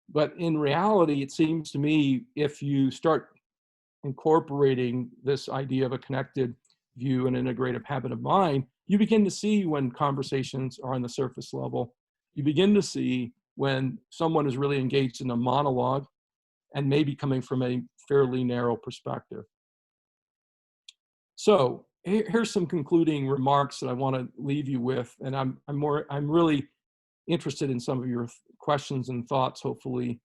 But in reality, it seems to me, if you start incorporating this idea of a connected view and integrative habit of mind, you begin to see when conversations are on the surface level. You begin to see when someone is really engaged in a monologue and maybe coming from a fairly narrow perspective. So here's some concluding remarks that I want to leave you with, and I'm really interested in some of your questions and thoughts. Hopefully,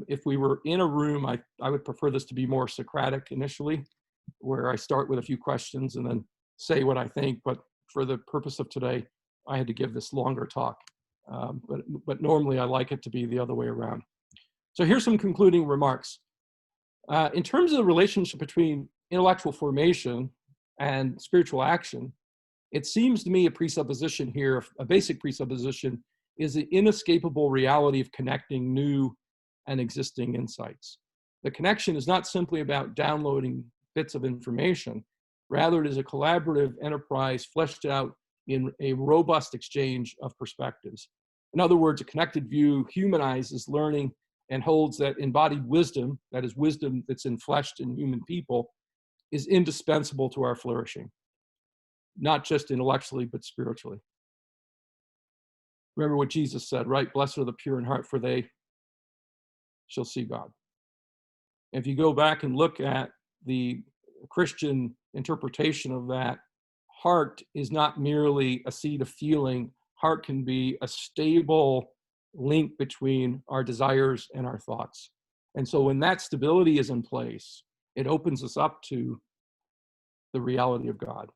if we were in a room, I would prefer this to be more Socratic initially, where I start with a few questions and then say what I think. But for the purpose of today, I had to give this longer talk. But normally I like it to be the other way around. So here's some concluding remarks. In terms of the relationship between intellectual formation and spiritual action, it seems to me a presupposition here, a basic presupposition, is the inescapable reality of connecting new and existing insights. The connection is not simply about downloading bits of information. Rather, it is a collaborative enterprise fleshed out in a robust exchange of perspectives. In other words, a connected view humanizes learning and holds that embodied wisdom, that is wisdom that's enfleshed in human people, is indispensable to our flourishing, not just intellectually, but spiritually. Remember what Jesus said, right? Blessed are the pure in heart, for they shall see God. If you go back and look at the Christian interpretation of that, heart is not merely a seat of feeling. Heart can be a stable link between our desires and our thoughts. And so when that stability is in place, it opens us up to the reality of God.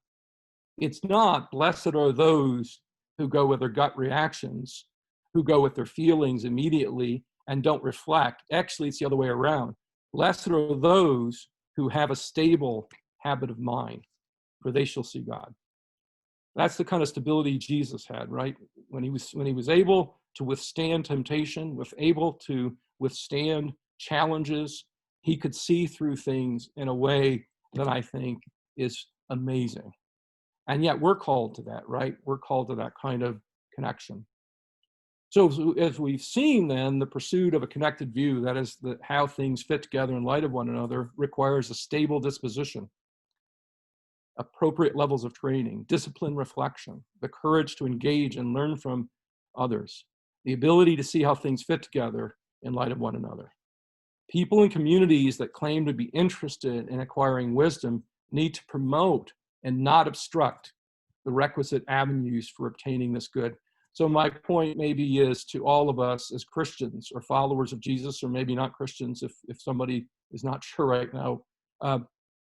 It's not blessed are those who go with their gut reactions, who go with their feelings immediately and don't reflect. Actually, it's the other way around. Blessed are those who have a stable habit of mind, for they shall see God. That's the kind of stability Jesus had, right? When he was able to withstand temptation, able to withstand challenges, he could see through things in a way that I think is amazing. And yet we're called to that, right? We're called to that kind of connection. So as we've seen then, the pursuit of a connected view, that is how things fit together in light of one another, requires a stable disposition, appropriate levels of training, disciplined reflection, the courage to engage and learn from others, the ability to see how things fit together in light of one another. People and communities that claim to be interested in acquiring wisdom need to promote and not obstruct the requisite avenues for obtaining this good. So my point maybe is to all of us as Christians or followers of Jesus, or maybe not Christians if somebody is not sure right now,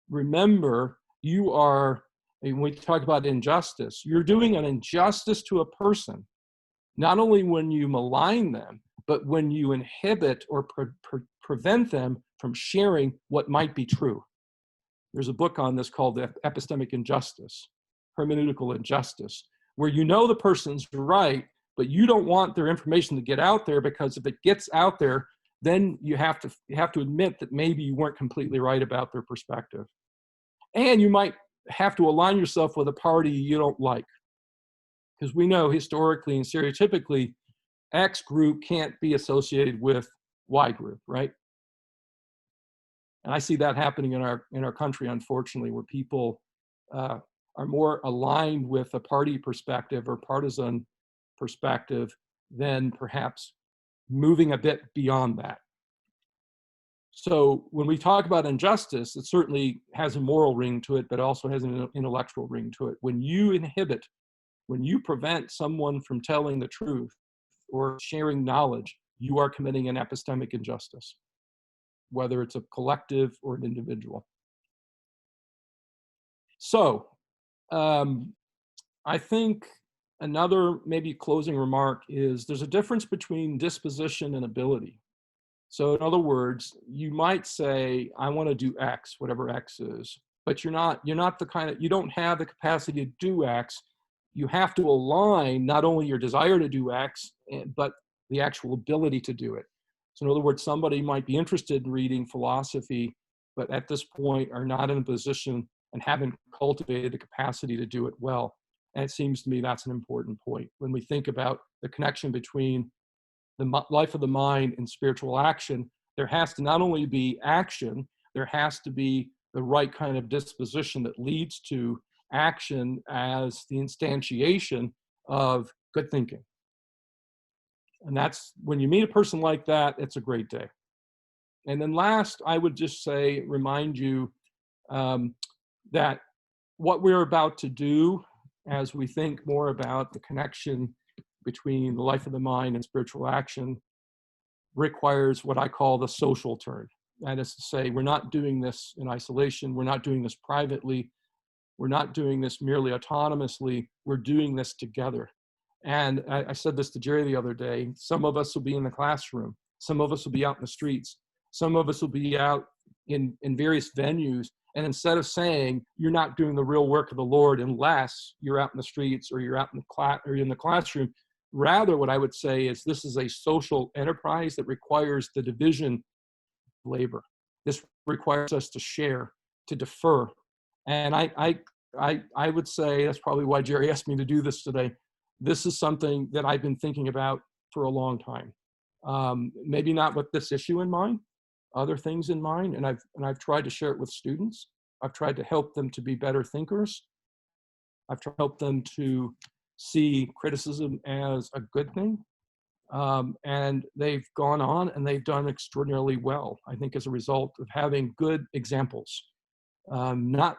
remember you are, when we talk about injustice, you're doing an injustice to a person, not only when you malign them, but when you inhibit or prevent them from sharing what might be true. There's a book on this called Epistemic Injustice, Hermeneutical Injustice, where you know the person's right, but you don't want their information to get out there, because if it gets out there, then you have to admit that maybe you weren't completely right about their perspective. And you might have to align yourself with a party you don't like, because we know historically and stereotypically, X group can't be associated with Y group, right? And I see that happening in our country, unfortunately, where people are more aligned with a party perspective or partisan perspective than perhaps moving a bit beyond that. So when we talk about injustice, it certainly has a moral ring to it, but also has an intellectual ring to it. When you inhibit, when you prevent someone from telling the truth or sharing knowledge, you are committing an epistemic injustice, whether it's a collective or an individual. So I think another maybe closing remark is there's a difference between disposition and ability. So in other words, you might say, I want to do X, whatever X is, but you're not the kind of, you don't have the capacity to do X. You have to align not only your desire to do X, but the actual ability to do it. So in other words, somebody might be interested in reading philosophy, but at this point are not in a position and haven't cultivated the capacity to do it well. And it seems to me that's an important point when we think about the connection between the life of the mind and spiritual action. There has to not only be action, there has to be the right kind of disposition that leads to action as the instantiation of good thinking. And that's, when you meet a person like that, it's a great day. And then last, I would just say, remind you that what we're about to do as we think more about the connection between the life of the mind and spiritual action requires what I call the social turn. That is to say, we're not doing this in isolation. We're not doing this privately. We're not doing this merely autonomously. We're doing this together. And I said this to Jerry the other day. Some of us will be in the classroom. Some of us will be out in the streets. Some of us will be out in various venues. And instead of saying you're not doing the real work of the Lord unless you're out in the streets or you're out in the classroom, rather what I would say is this is a social enterprise that requires the division of labor. This requires us to share, to defer. And I would say that's probably why Jerry asked me to do this today. This is something that I've been thinking about for a long time. Maybe not with this issue in mind, other things in mind, and I've tried to share it with students. I've tried to help them to be better thinkers. I've tried to help them to see criticism as a good thing. And they've gone on and they've done extraordinarily well, I think, as a result of having good examples. Not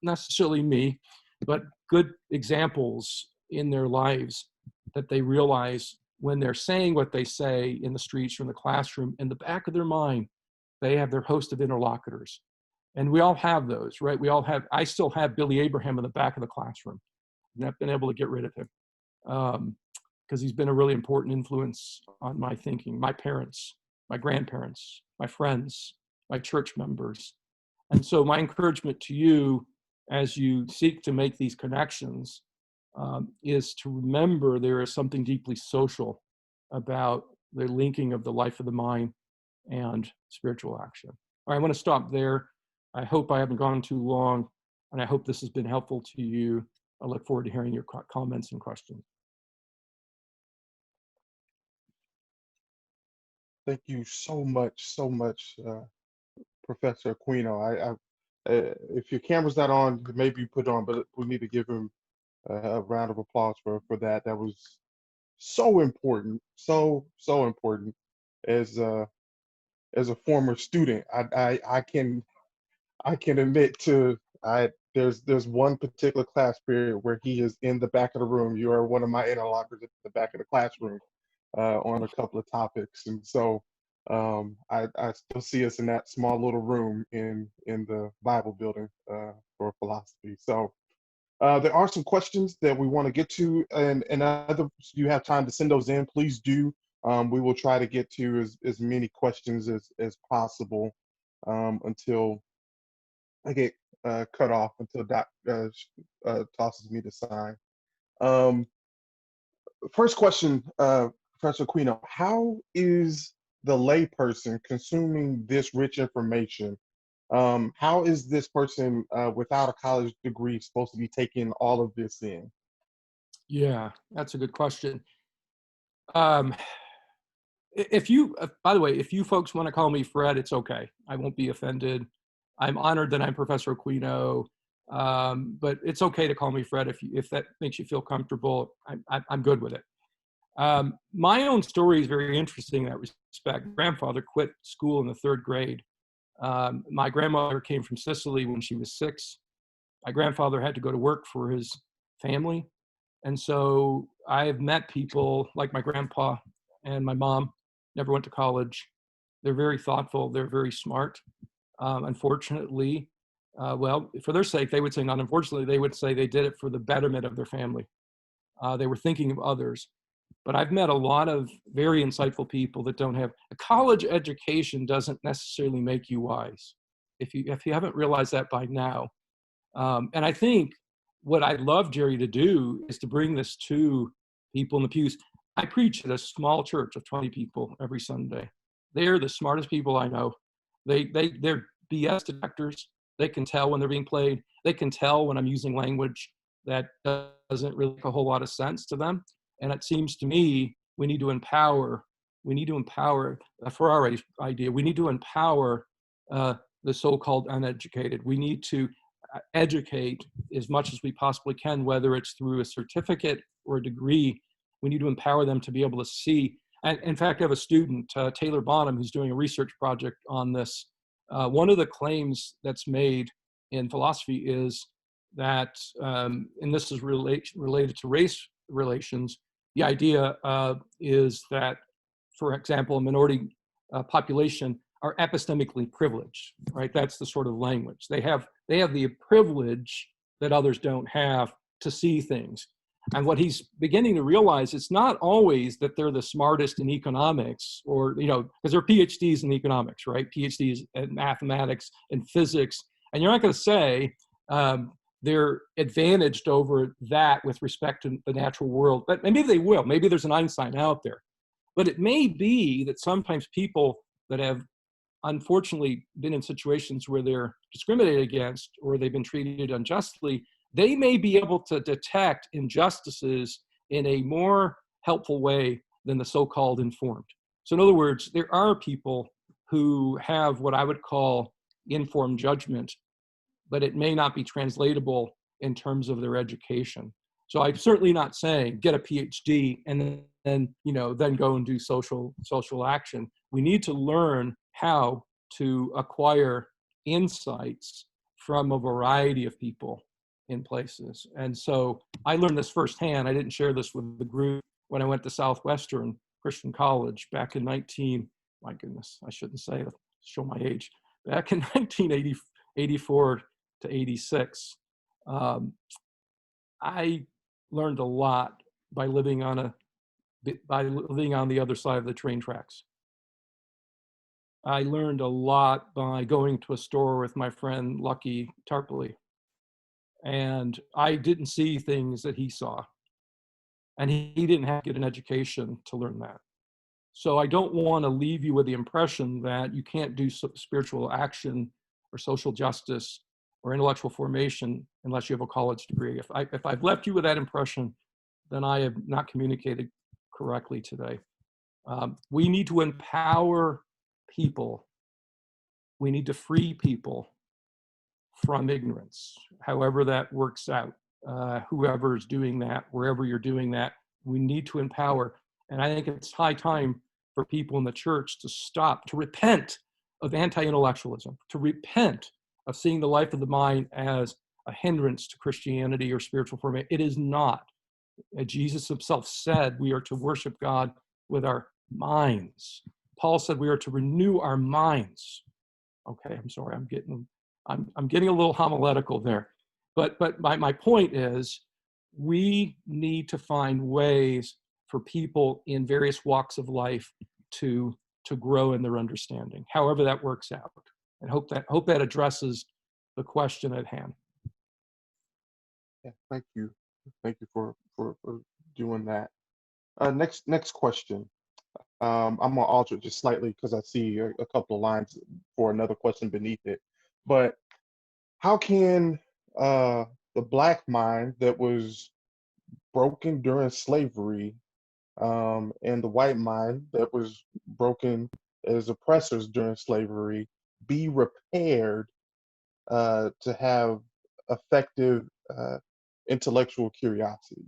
necessarily me, but good examples in their lives that they realize when they're saying what they say in the streets or in the classroom, in the back of their mind, they have their host of interlocutors. And we all have those, right? I still have Billy Abraham in the back of the classroom. And I've been able to get rid of him because he's been a really important influence on my thinking, my parents, my grandparents, my friends, my church members. And so my encouragement to you as you seek to make these connections is to remember there is something deeply social about the linking of the life of the mind and spiritual action. All right, I want to stop there. I hope I haven't gone too long. And I hope this has been helpful to you. I look forward to hearing your comments and questions. Thank you so much, Professor Aquino. If your camera's not on, maybe you put it on, but we need to give him a round of applause for that. That was so important, so important. As as a former student, I can admit to I there's one particular class period where he is in the back of the room. You are one of my interlocutors at the back of the classroom on a couple of topics, and so I still see us in that small little room in the Bible building for philosophy. So there are some questions that we want to get to, and other you have time to send those in, please do. We will try to get to as many questions as possible until I get cut off, until Doc tosses me the sign. Um, First question, Professor Aquino, how is the layperson consuming this rich information? How is this person without a college degree supposed to be taking all of this in? Yeah, that's a good question. Um, if you, by the way, if you folks want to call me Fred, it's okay. I won't be offended. I'm honored that I'm Professor Aquino, but it's okay to call me Fred if that makes you feel comfortable. I'm good with it. My own story is very interesting in that respect. Grandfather quit school in the 3rd grade. My grandmother came from Sicily when she was 6. My grandfather had to go to work for his family. And so I have met people like my grandpa and my mom, never went to college. They're very thoughtful. They're very smart. Unfortunately, well, for their sake, they would say, not unfortunately, they would say they did it for the betterment of their family. They were thinking of others. But I've met a lot of very insightful people that don't have a college education doesn't necessarily make you wise. If you haven't realized that by now, and I think what I'd love Jerry to do is to bring this to people in the pews. I preach at a small church of 20 people every Sunday. They're the smartest people I know. They're BS detectors. They can tell when they're being played. They can tell when I'm using language that doesn't really make a whole lot of sense to them. And it seems to me we need to empower. We need to empower for our idea. We need to empower the so-called uneducated. We need to educate as much as we possibly can, whether it's through a certificate or a degree. We need to empower them to be able to see. And in fact, I have a student, Taylor Bonham, who's doing a research project on this. One of the claims that's made in philosophy is that, and this is related to race relations, the idea is that, for example, a minority population are epistemically privileged, right? That's the sort of language. They have the privilege that others don't have to see things. And what he's beginning to realize, it's not always that they're the smartest in economics or, because they're PhDs in economics, right? PhDs in mathematics and physics. And you're not going to say they're advantaged over that with respect to the natural world. But maybe they will. Maybe there's an Einstein out there. But it may be that sometimes people that have unfortunately been in situations where they're discriminated against or they've been treated unjustly, they may be able to detect injustices in a more helpful way than the so-called informed. So in other words, there are people who have what I would call informed judgment, but it may not be translatable in terms of their education. So I'm certainly not saying get a PhD and then go and do social action. We need to learn how to acquire insights from a variety of people in places. And so I learned this firsthand. I didn't share this with the group when I went to Southwestern Christian College back in my goodness, I shouldn't say it, show my age. Back in 1984 to 86. I learned a lot by living on the other side of the train tracks. I learned a lot by going to a store with my friend Lucky Tarpley. And I didn't see things that he saw. And he didn't have to get an education to learn that. So I don't want to leave you with the impression that you can't do spiritual action or social justice or intellectual formation unless you have a college degree. If I've left you with that impression, then I have not communicated correctly today. We need to empower people. We need to free people from ignorance, however that works out. Whoever is doing that, wherever you're doing that, we need to empower. And I think it's high time for people in the church to stop, to repent of anti-intellectualism, to repent of seeing the life of the mind as a hindrance to Christianity or spiritual formation. It is not. Jesus himself said we are to worship God with our minds. Paul said we are to renew our minds. Okay, I'm sorry, I'm getting a little homiletical there. But my point is, we need to find ways for people in various walks of life to grow in their understanding, however that works out. And hope that addresses the question at hand. Yeah, thank you. Thank you for doing that. Next question. I'm gonna alter it just slightly because I see a couple of lines for another question beneath it. But how can the black mind that was broken during slavery and the white mind that was broken as oppressors during slavery be repaired to have effective intellectual curiosity?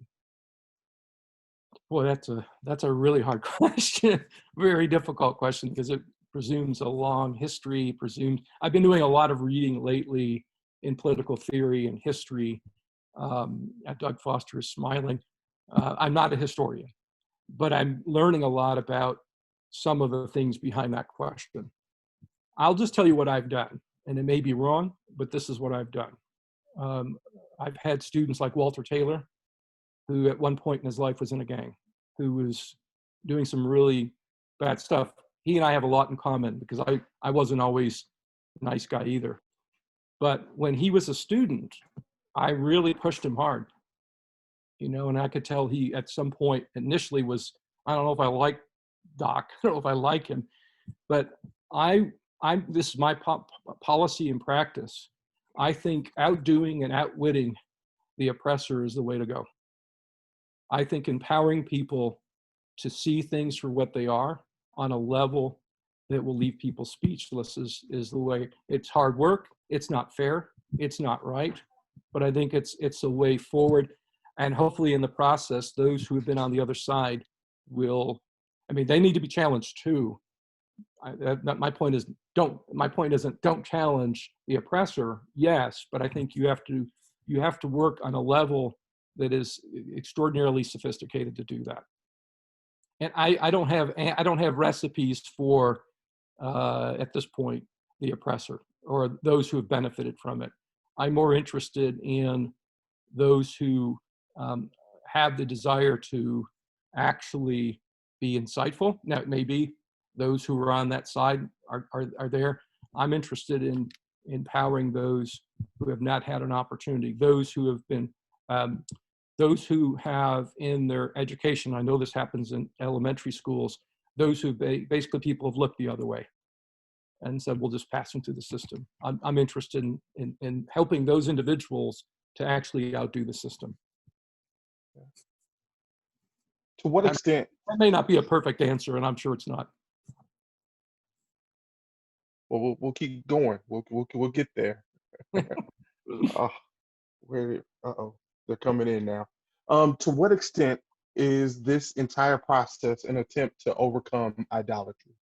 Boy, that's a really hard question. Very difficult question because it presumes a long history. I've been doing a lot of reading lately in political theory and history. Doug Foster is smiling. I'm not a historian, but I'm learning a lot about some of the things behind that question. I'll just tell you what I've done, and it may be wrong, but this is what I've done. I've had students like Walter Taylor, who at one point in his life was in a gang, who was doing some really bad stuff. He and I have a lot in common because I wasn't always a nice guy either. But when he was a student, I really pushed him hard, and I could tell he at some point initially was, I don't know if I like Doc, I don't know if I like him, but this is my policy and practice. I think outdoing and outwitting the oppressor is the way to go. I think empowering people to see things for what they are on a level that will leave people speechless is the way. It's hard work. It's not fair. It's not right. But I think it's a way forward. And hopefully in the process, those who have been on the other side they need to be challenged too. My point isn't don't challenge the oppressor. Yes, but I think you have to work on a level that is extraordinarily sophisticated to do that. And I don't have recipes for at this point the oppressor or those who have benefited from it. I'm more interested in those who have the desire to actually be insightful. Now, it may be those who are on that side are there. I'm interested in empowering those who have not had an opportunity, those who have been, those who have in their education, I know this happens in elementary schools, those who basically people have looked the other way and said, we'll just pass them through the system. I'm interested in helping those individuals to actually outdo the system. To what extent? That may not be a perfect answer, and I'm sure it's not. Well, we'll keep going. We'll get there. They're coming in now. To what extent is this entire process an attempt to overcome idolatry?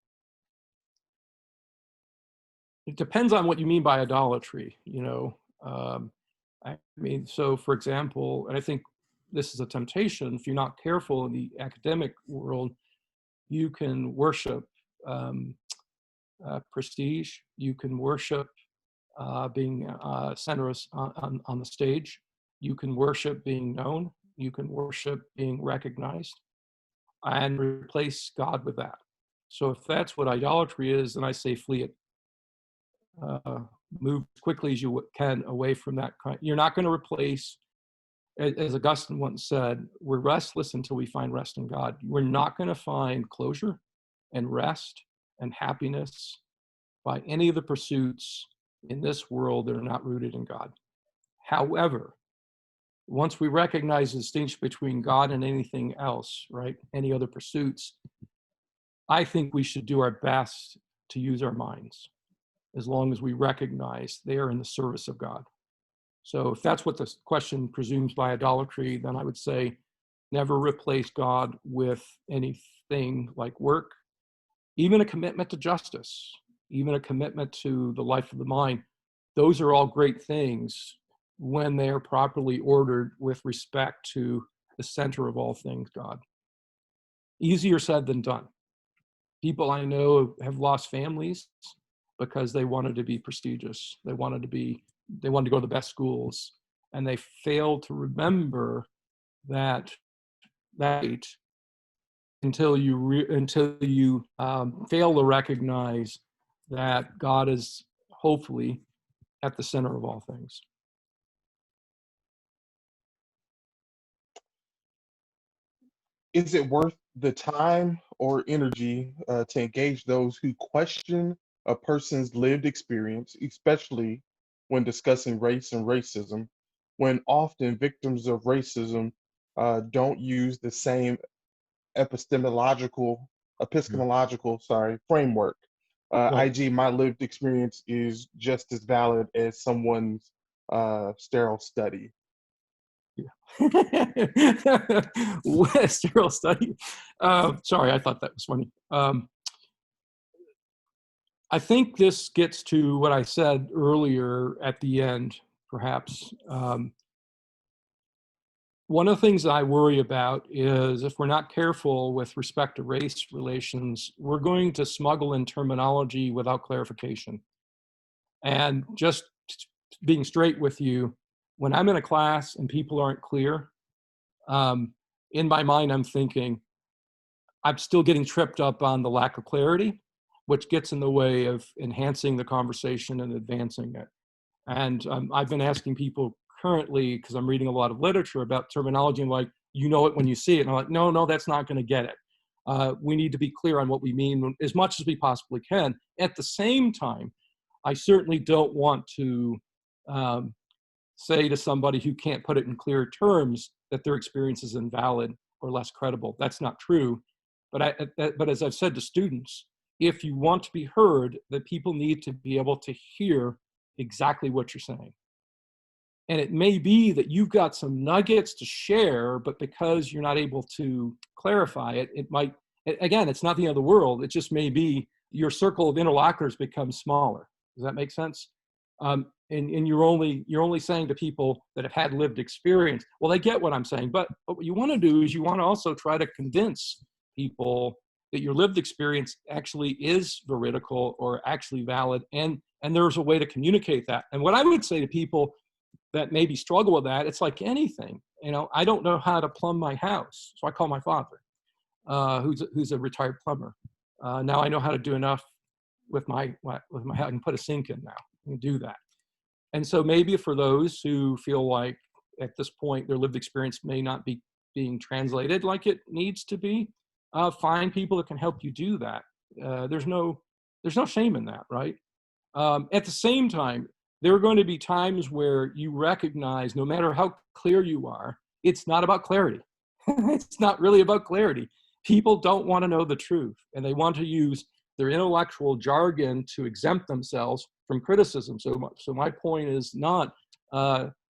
It depends on what you mean by idolatry. So for example, and I think this is a temptation, if you're not careful in the academic world, you can worship prestige, you can worship being center on the stage, you can worship being known, you can worship being recognized, and replace God with that. So if that's what idolatry is, then I say flee it. Move as quickly as you can away from that. You're not going to replace, as Augustine once said, we're restless until we find rest in God. We're not going to find closure and rest and happiness by any of the pursuits in this world that are not rooted in God. However, once we recognize the distinction between God and anything else, right, any other pursuits, I think we should do our best to use our minds as long as we recognize they are in the service of God. So if that's what the question presumes by idolatry, then I would say never replace God with anything like work, even a commitment to justice, even a commitment to the life of the mind. Those are all great things when they are properly ordered with respect to the center of all things, God. Easier said than done. People I know have lost families because they wanted to be prestigious. They wanted to go to the best schools, and they failed to remember that until you fail to recognize that God is hopefully at the center of all things. Is it worth the time or energy to engage those who question a person's lived experience, especially when discussing race and racism, when often victims of racism don't use the same epistemological, framework? Right. IG, my lived experience is just as valid as someone's sterile study. Sterile study. Sorry, I thought that was funny. I think this gets to what I said earlier at the end, perhaps. One of the things I worry about is if we're not careful with respect to race relations, we're going to smuggle in terminology without clarification. And just being straight with you, when I'm in a class and people aren't clear, in my mind, I'm thinking, I'm still getting tripped up on the lack of clarity, which gets in the way of enhancing the conversation and advancing it. And I've been asking people currently, because I'm reading a lot of literature about terminology, and like, you know it when you see it. And I'm like, no, that's not going to get it. We need to be clear on what we mean as much as we possibly can. At the same time, I certainly don't want to say to somebody who can't put it in clear terms that their experience is invalid or less credible. That's not true. But as I've said to students, if you want to be heard, that people need to be able to hear exactly what you're saying. And it may be that you've got some nuggets to share, but because you're not able to clarify it, it might, again, it's not the end of the world. It just may be your circle of interlocutors becomes smaller. Does that make sense? And you're only saying to people that have had lived experience, well, they get what I'm saying. But what you want to do is you want to also try to convince people that your lived experience actually is veridical or actually valid, and there's a way to communicate that. And what I would say to people that maybe struggle with that, it's like anything. I don't know how to plumb my house, so I call my father, who's a retired plumber. Now I know how to do enough with my I can put a sink in now. I can do that. And so maybe for those who feel like at this point their lived experience may not be being translated like it needs to be, find people that can help you do that. There's no shame in that, right? At the same time, there are going to be times where you recognize, no matter how clear you are, it's not about clarity. It's not really about clarity. People don't want to know the truth, and they want to use their intellectual jargon to exempt themselves from criticism. So my point is not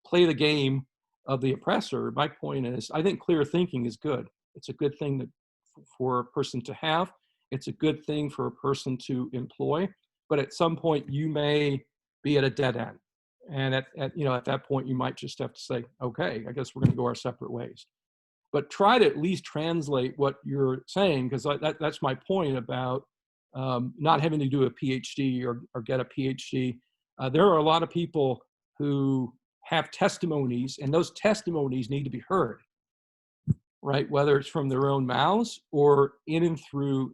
play the game of the oppressor. My point is, I think clear thinking is good. It's a good thing for a person to have. It's a good thing for a person to employ. But at some point, you may be at a dead end. And at that point, you might just have to say, okay, I guess we're going to go our separate ways. But try to at least translate what you're saying, because that's my point about not having to do a PhD or get a PhD. There are a lot of people who have testimonies, and those testimonies need to be heard, right? Whether it's from their own mouths or in and through,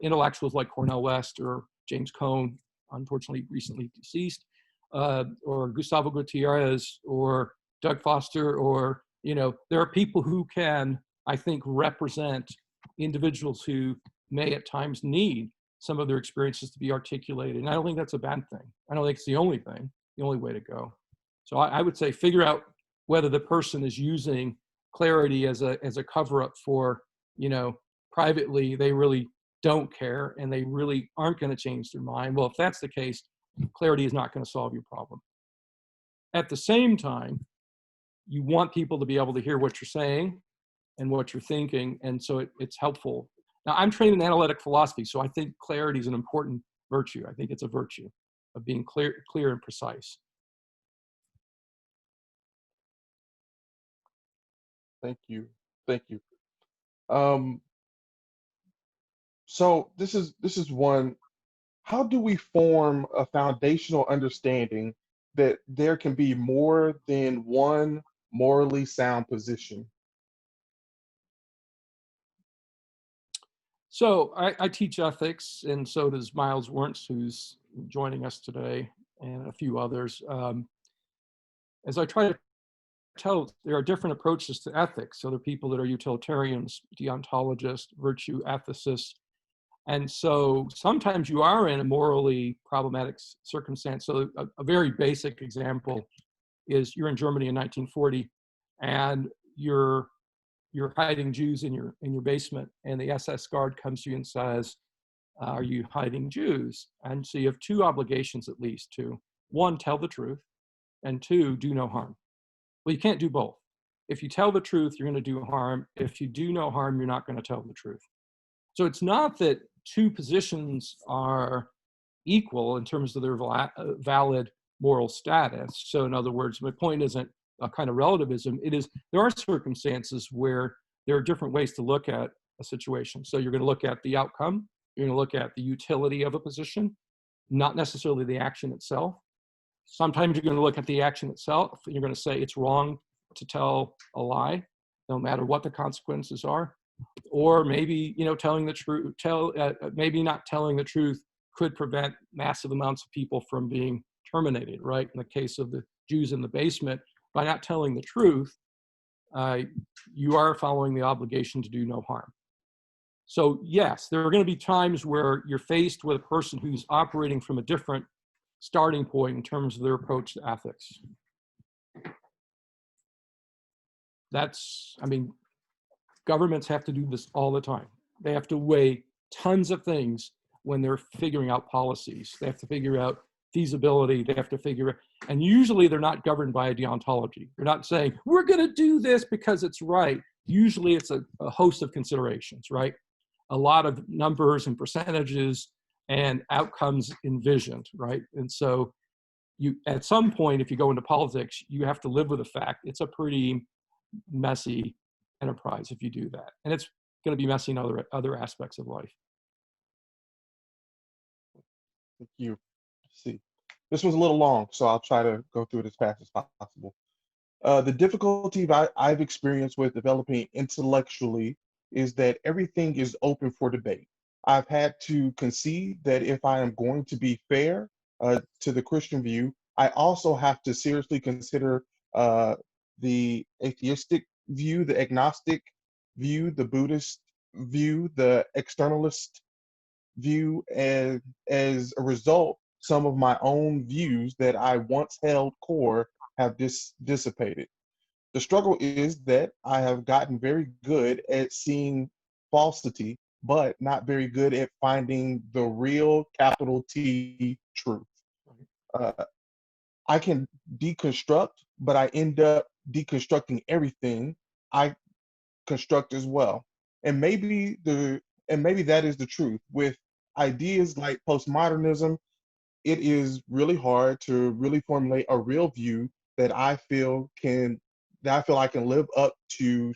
intellectuals like Cornel West or James Cone, unfortunately recently deceased, or Gustavo Gutierrez or Doug Foster, or, there are people who can, I think, represent individuals who may at times need some of their experiences to be articulated. And I don't think that's a bad thing. I don't think it's the only thing, the only way to go. So I would say figure out whether the person is using clarity as a cover-up for, privately they really don't care and they really aren't going to change their mind. Well, if that's the case, clarity is not going to solve your problem. At the same time, you want people to be able to hear what you're saying and what you're thinking, and so it's helpful. Now, I'm trained in analytic philosophy, so I think clarity is an important virtue. I think it's a virtue of being clear and precise. Thank you. Thank you. Um, so this is one. How do we form a foundational understanding that there can be more than one morally sound position? So I teach ethics, and so does Miles Wernz, who's joining us today, and a few others. As I try to tell, there are different approaches to ethics. So there are people that are utilitarians, deontologists, virtue ethicists. And so sometimes you are in a morally problematic circumstance. So a very basic example is you're in Germany in 1940 and you're hiding Jews in your basement, and the SS guard comes to you and says, are you hiding Jews? And so you have two obligations at least to, one, tell the truth, and two, do no harm. Well, you can't do both. If you tell the truth, you're going to do harm. If you do no harm, you're not going to tell the truth. So it's not that two positions are equal in terms of their valid moral status. So in other words, my point isn't a kind of relativism. It is, there are circumstances where there are different ways to look at a situation. So you're going to look at the outcome. You're going to look at the utility of a position, not necessarily the action itself. Sometimes you're going to look at the action itself. And you're going to say it's wrong to tell a lie, no matter what the consequences are. Or maybe, telling the truth, maybe not telling the truth could prevent massive amounts of people from being terminated, right? In the case of the Jews in the basement, by not telling the truth, you are following the obligation to do no harm. So yes, there are going to be times where you're faced with a person who's operating from a different starting point in terms of their approach to ethics. Governments have to do this all the time. They have to weigh tons of things when they're figuring out policies. They have to figure out feasibility. They have to figure, and usually they're not governed by a deontology. They're not saying, we're going to do this because it's right. Usually it's a host of considerations, right? A lot of numbers and percentages and outcomes envisioned, right? And so you, at some point, if you go into politics, you have to live with the fact it's a pretty messy enterprise if you do that. And it's going to be messy in other aspects of life. Thank you. Let's see. This was a little long, so I'll try to go through it as fast as possible. The difficulty I've experienced with developing intellectually is that everything is open for debate. I've had to concede that if I am going to be fair to the Christian view, I also have to seriously consider the atheistic view, the agnostic view, the Buddhist view, the externalist view, and as a result, some of my own views that I once held core have dissipated. The struggle is that I have gotten very good at seeing falsity, but not very good at finding the real capital T truth. Uh, I can deconstruct, but I end up deconstructing everything I construct as well. And maybe that is the truth. With ideas like postmodernism, it is really hard to really formulate a real view that I can live up to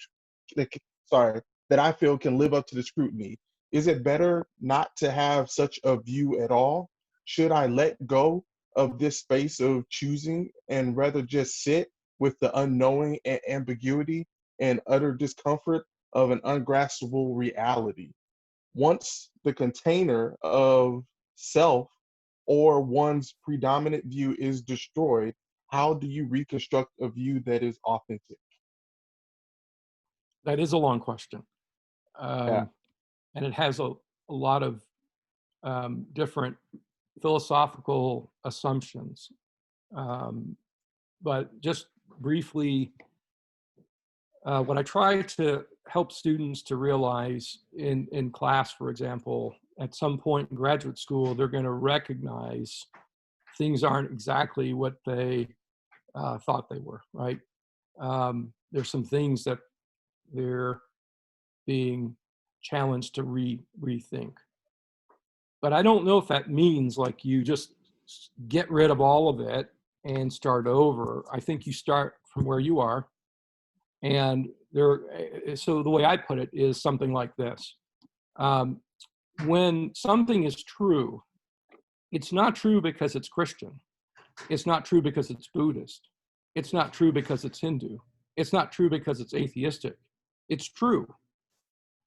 sorry, that I feel can live up to the scrutiny. Is it better not to have such a view at all? Should I let go of this space of choosing and rather just sit with the unknowing and ambiguity and utter discomfort of an ungraspable reality? Once the container of self or one's predominant view is destroyed, how do you reconstruct a view that is authentic? That is a long question. Yeah. And it has a lot of different philosophical assumptions. But just briefly, what I try to help students to realize in class, for example, at some point in graduate school, they're going to recognize things aren't exactly what they thought they were, right? There's some things that they're being challenged to rethink. But I don't know if that means like you just get rid of all of it and start over. I think you start from where you are. And so the way I put it is something like this. When something is true, it's not true because it's Christian. It's not true because it's Buddhist. It's not true because it's Hindu. It's not true because it's atheistic. It's true.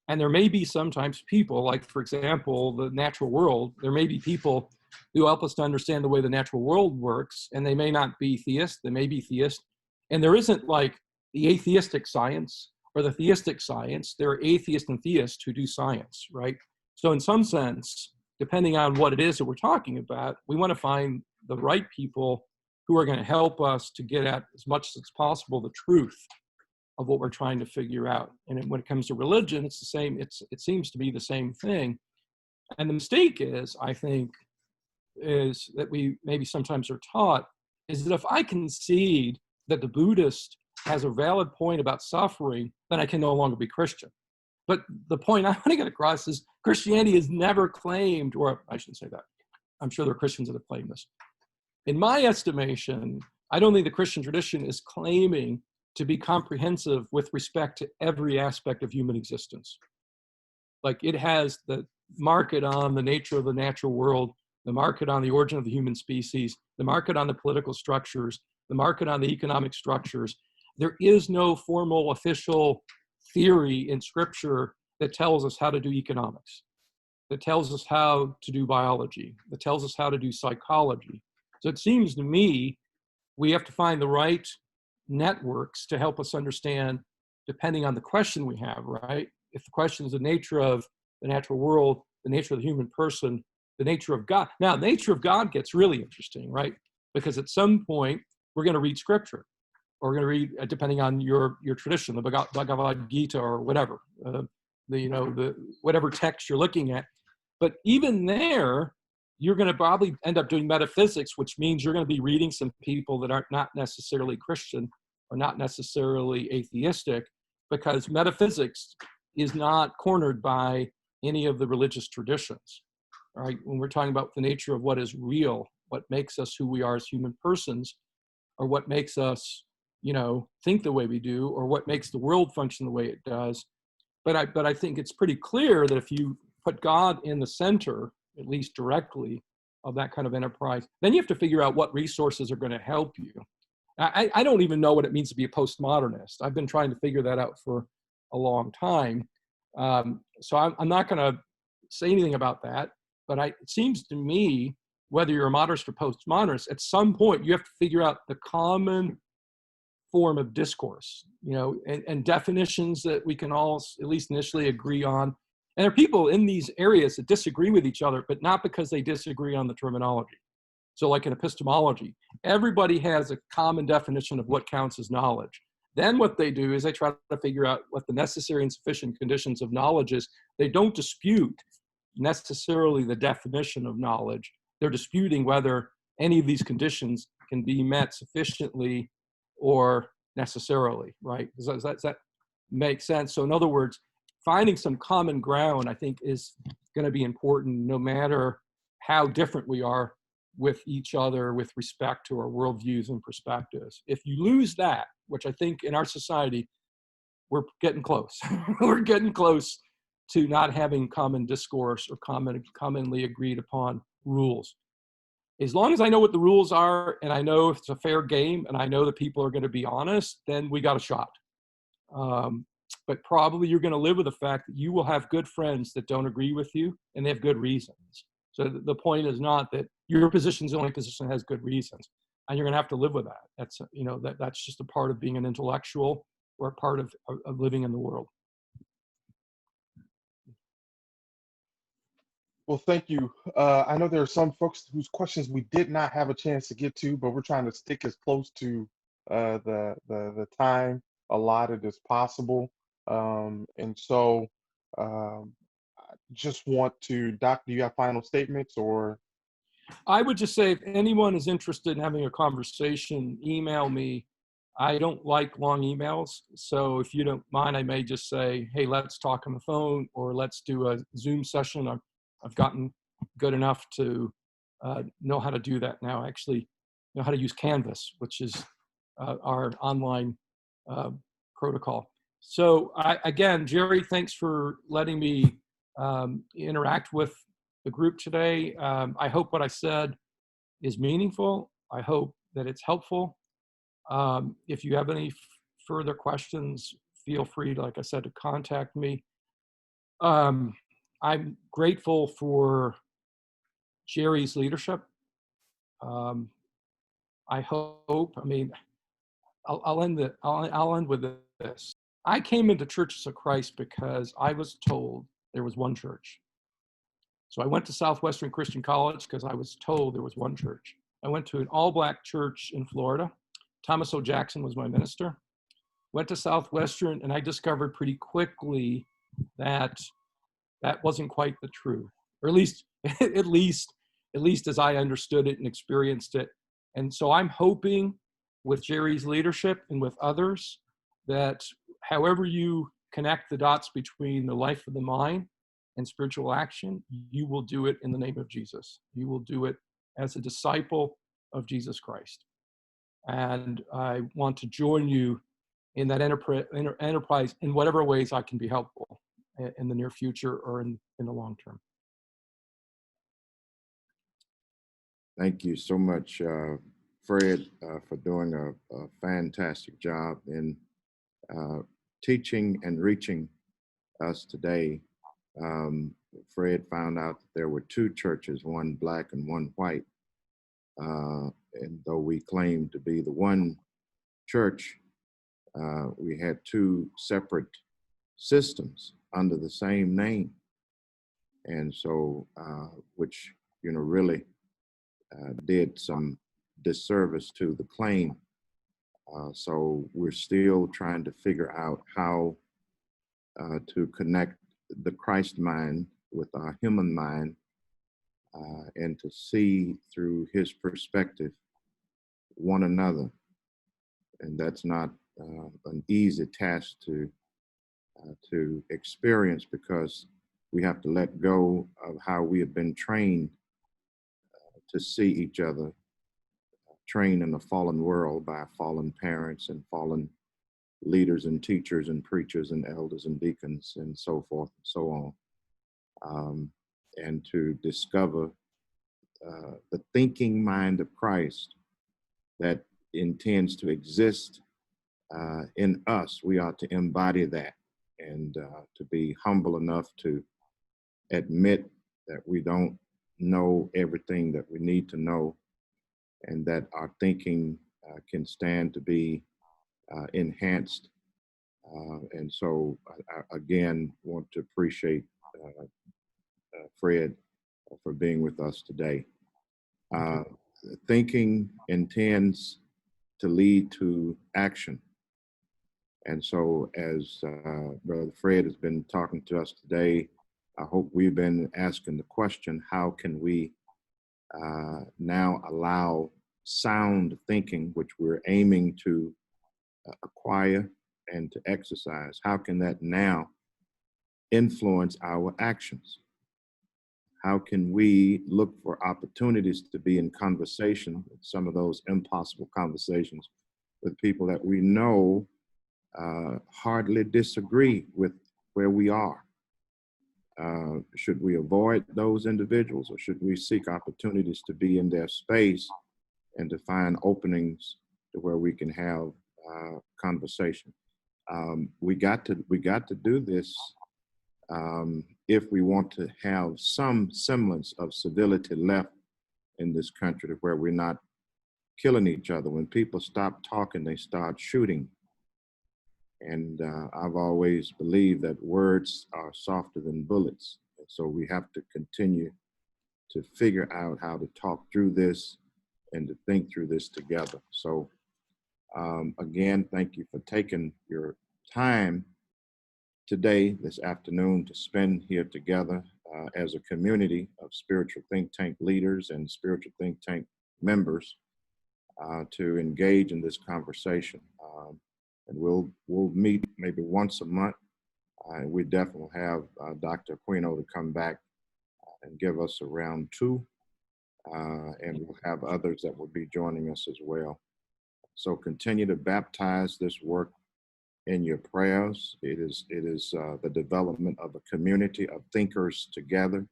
And there may be sometimes people, like, for example, the natural world, there may be people who help us to understand the way the natural world works, and they may not be theists, they may be theist. And there isn't like the atheistic science or the theistic science. There are atheists and theists who do science, right? So in some sense, depending on what it is that we're talking about, we want to find the right people who are going to help us to get at as much as possible the truth of what we're trying to figure out. And when it comes to religion, it's the same. It seems to be the same thing. And the mistake is, I think, is that we maybe sometimes are taught is that if I concede that the Buddhist has a valid point about suffering, then I can no longer be Christian. But the point I want to get across is Christianity has never claimed, or I shouldn't say that. I'm sure there are Christians that have claimed this. In my estimation, I don't think the Christian tradition is claiming to be comprehensive with respect to every aspect of human existence. Like it has the market on the nature of the natural world, the market on the origin of the human species, the market on the political structures, the market on the economic structures. There is no formal official theory in scripture that tells us how to do economics, that tells us how to do biology, that tells us how to do psychology. So it seems to me we have to find the right networks to help us understand, depending on the question we have, right? If the question is the nature of the natural world, the nature of the human person, the nature of God. Now, the nature of God gets really interesting, right? Because at some point, we're going to read scripture, or we're going to read, depending on your tradition, the Bhagavad Gita or whatever, the whatever text you're looking at. But even there, you're going to probably end up doing metaphysics, which means you're going to be reading some people that aren't not necessarily Christian or not necessarily atheistic, because metaphysics is not cornered by any of the religious traditions, right? When we're talking about the nature of what is real, what makes us who we are as human persons, or what makes us, think the way we do, or what makes the world function the way it does. But I think it's pretty clear that if you put God in the center, at least directly, of that kind of enterprise, then you have to figure out what resources are going to help you. I don't even know what it means to be a postmodernist. I've been trying to figure that out for a long time. So I'm not going to say anything about that, but it seems to me, whether you're a modernist or postmodernist, at some point you have to figure out the common form of discourse, and definitions that we can all, at least initially, agree on. And there are people in these areas that disagree with each other, but not because they disagree on the terminology. So like in epistemology, everybody has a common definition of what counts as knowledge. Then what they do is they try to figure out what the necessary and sufficient conditions of knowledge is. They don't dispute necessarily the definition of knowledge. They're disputing whether any of these conditions can be met sufficiently or necessarily, right? Does that make sense? So in other words, finding some common ground, I think, is going to be important no matter how different we are with each other with respect to our worldviews and perspectives. If you lose that, which I think in our society, we're getting close. We're getting close to not having common discourse or commonly agreed upon rules. As long as I know what the rules are, and I know if it's a fair game, and I know that people are going to be honest, then we got a shot. But probably you're going to live with the fact that you will have good friends that don't agree with you, and they have good reasons. So the point is not that your position is the only position that has good reasons, and you're going to have to live with that. That's that's just a part of being an intellectual, or a part of living in the world. Well, thank you. I know there are some folks whose questions we did not have a chance to get to, but we're trying to stick as close to the time allotted as possible. And so, I just want to, Doc, do you have final statements or? I would just say if anyone is interested in having a conversation, email me. I don't like long emails. So if you don't mind, I may just say, hey, let's talk on the phone or let's do a Zoom session. I've gotten good enough to know how to do that now. I actually know how to use Canvas, which is our online uh, protocol. So again, Jerry, thanks for letting me interact with the group today. I hope what I said is meaningful. I hope that it's helpful. If you have any further questions, feel free, like I said, to contact me. I'm grateful for Jerry's leadership. Um, I hope, I mean, I'll end with this. I came into Churches of Christ because I was told there was one church. So I went to Southwestern Christian College because I was told there was one church. I went to an all-black church in Florida. Thomas O. Jackson was my minister. Went to Southwestern, and I discovered pretty quickly that that wasn't quite the truth, or at least, at least as I understood it and experienced it. And so I'm hoping with Jerry's leadership and with others that however you connect the dots between the life of the mind and spiritual action, you will do it in the name of Jesus. You will do it as a disciple of Jesus Christ. And I want to join you in that enterprise in whatever ways I can be helpful in the near future or in the long term. Thank you so much, Fred, for doing a fantastic job in teaching and reaching us today. Fred found out that there were two churches, one black and one white. And though we claimed to be the one church, we had two separate systems under the same name. And so, which, really did some disservice to the claim. So we're still trying to figure out how to connect the Christ mind with our human mind and to see through his perspective one another. And that's not an easy task to experience because we have to let go of how we have been trained to see each other, trained in a fallen world by fallen parents and fallen leaders and teachers and preachers and elders and deacons and so forth and so on, and to discover the thinking mind of Christ that intends to exist in us. We ought to embody that and to be humble enough to admit that we don't know everything that we need to know and that our thinking can stand to be enhanced. And so I again want to appreciate Fred for being with us today. Thinking intends to lead to action. And so as Brother Fred has been talking to us today, I hope we've been asking the question, how can we now allow sound thinking, which we're aiming to acquire and to exercise, how can that now influence our actions? How can we look for opportunities to be in conversation, some of those impossible conversations with people that we know hardly disagree with where we are? Should we avoid those individuals or should we seek opportunities to be in their space and to find openings to where we can have conversation? We got to do this if we want to have some semblance of civility left in this country, to where we're not killing each other. When people stop talking, they start shooting. And I've always believed that words are softer than bullets. So we have to continue to figure out how to talk through this and to think through this together. So again, thank you for taking your time today, this afternoon, to spend here together as a community of spiritual think tank leaders and spiritual think tank members to engage in this conversation. And we'll meet maybe once a month. We definitely will have Dr. Aquino to come back and give us a round two. And we'll have others that will be joining us as well. So continue to baptize this work in your prayers. It is the development of a community of thinkers together,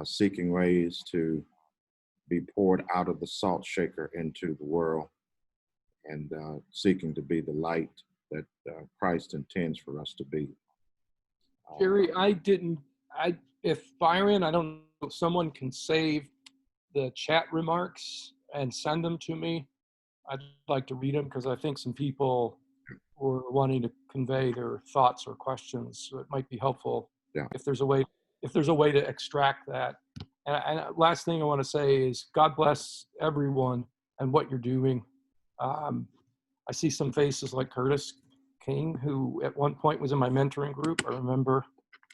seeking ways to be poured out of the salt shaker into the world, and seeking to be the light that Christ intends for us to be. Jerry, if Byron, I don't know, if someone can save the chat remarks and send them to me, I'd like to read them, because I think some people were wanting to convey their thoughts or questions. So it might be helpful if there's a way to extract that. And last thing I want to say is God bless everyone and what you're doing. I see some faces like Curtis King, who at one point was in my mentoring group. I remember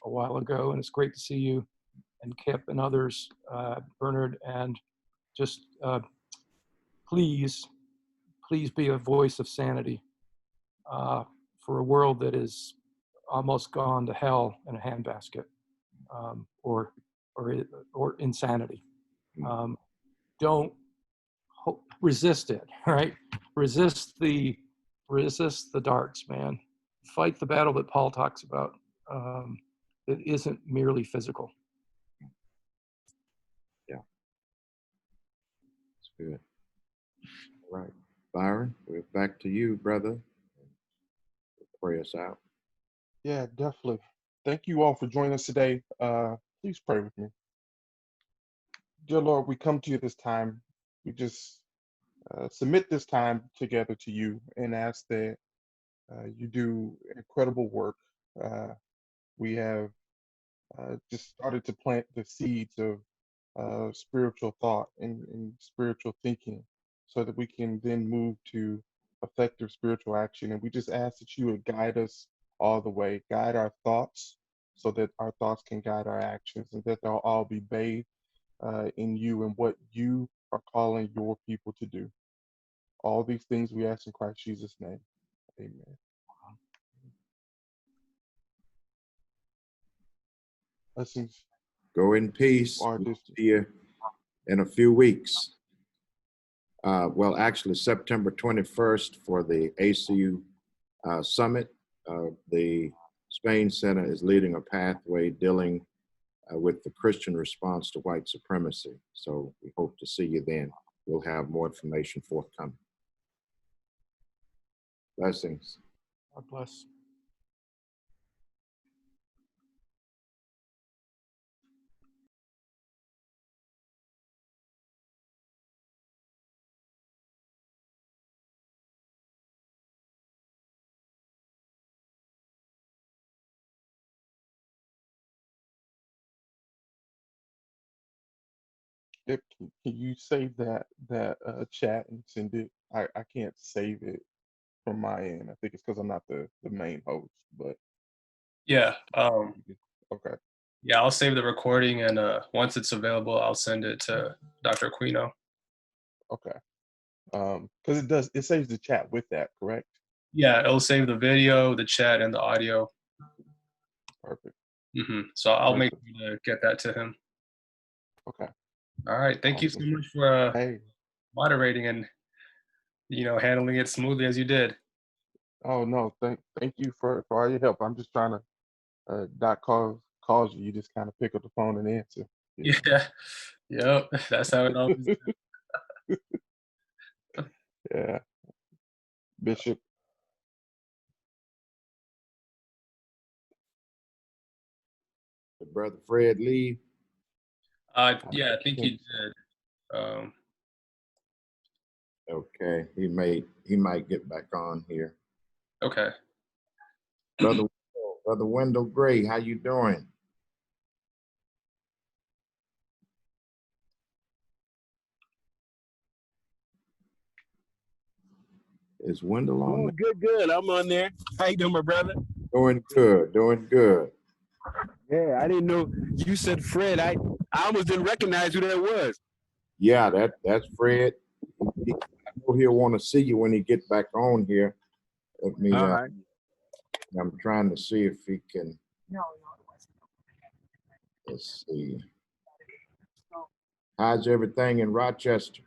a while ago, and it's great to see you, and Kip and others, Bernard, and just please be a voice of sanity for a world that is almost gone to hell in a handbasket, or insanity. Don't resist it, right? Resist the darts, man. Fight the battle that Paul talks about. That isn't merely physical. Yeah, that's good. All right, Byron, we're back to you, brother. Pray us out. Yeah, definitely. Thank you all for joining us today. Please pray with me. Dear Lord, we come to you this time. We just submit this time together to you and ask that you do incredible work. We have just started to plant the seeds of spiritual thought and spiritual thinking so that we can then move to effective spiritual action. And we just ask that you would guide us all the way, guide our thoughts so that our thoughts can guide our actions, and that they'll all be bathed in you and what you are calling your people to do. All these things we ask in Christ Jesus' name. Amen. Blessings. Go in peace. Our See you in a few weeks. Well, actually, September 21st for the ACU Summit. The Spain Center is leading a pathway dealing with the Christian response to white supremacy. So we hope to see you then. We'll have more information forthcoming. Blessings. God bless. Can you save that chat and send it? I can't save it from my end. I think it's because I'm not the main host, but Yeah. okay. Yeah, I'll save the recording, and once it's available, I'll send it to Dr. Aquino. Okay. Because it saves the chat with that, correct? Yeah, it'll save the video, the chat, and the audio. Perfect. So I'll make Perfect. sure to get that to him. Okay. All right. Thank you so Awesome. much for Hey. moderating and handling it smoothly as you did. Oh no, thank you for all your help. I'm just trying to not calls you. You just kind of pick up the phone and answer. You Yeah. Yep. That's how it always is. Yeah. Bishop. Did Brother Fred leave? Yeah, I think he think did. Okay, he might get back on here. Okay. Brother Wendell Gray, how you doing? Is Wendell on? Good. I'm on there. How you doing, my brother? Doing good. Yeah, I didn't know you said Fred. I almost didn't recognize who that was. Yeah, that's Fred. I know he'll want to see you when he get back on here. Let me. All right. I'm trying to see if he can. Let's see. How's everything in Rochester?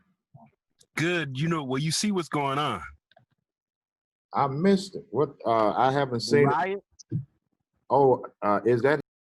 Good. Well, you see what's going on. I missed it. What? I haven't seen it. Riot. Oh, is that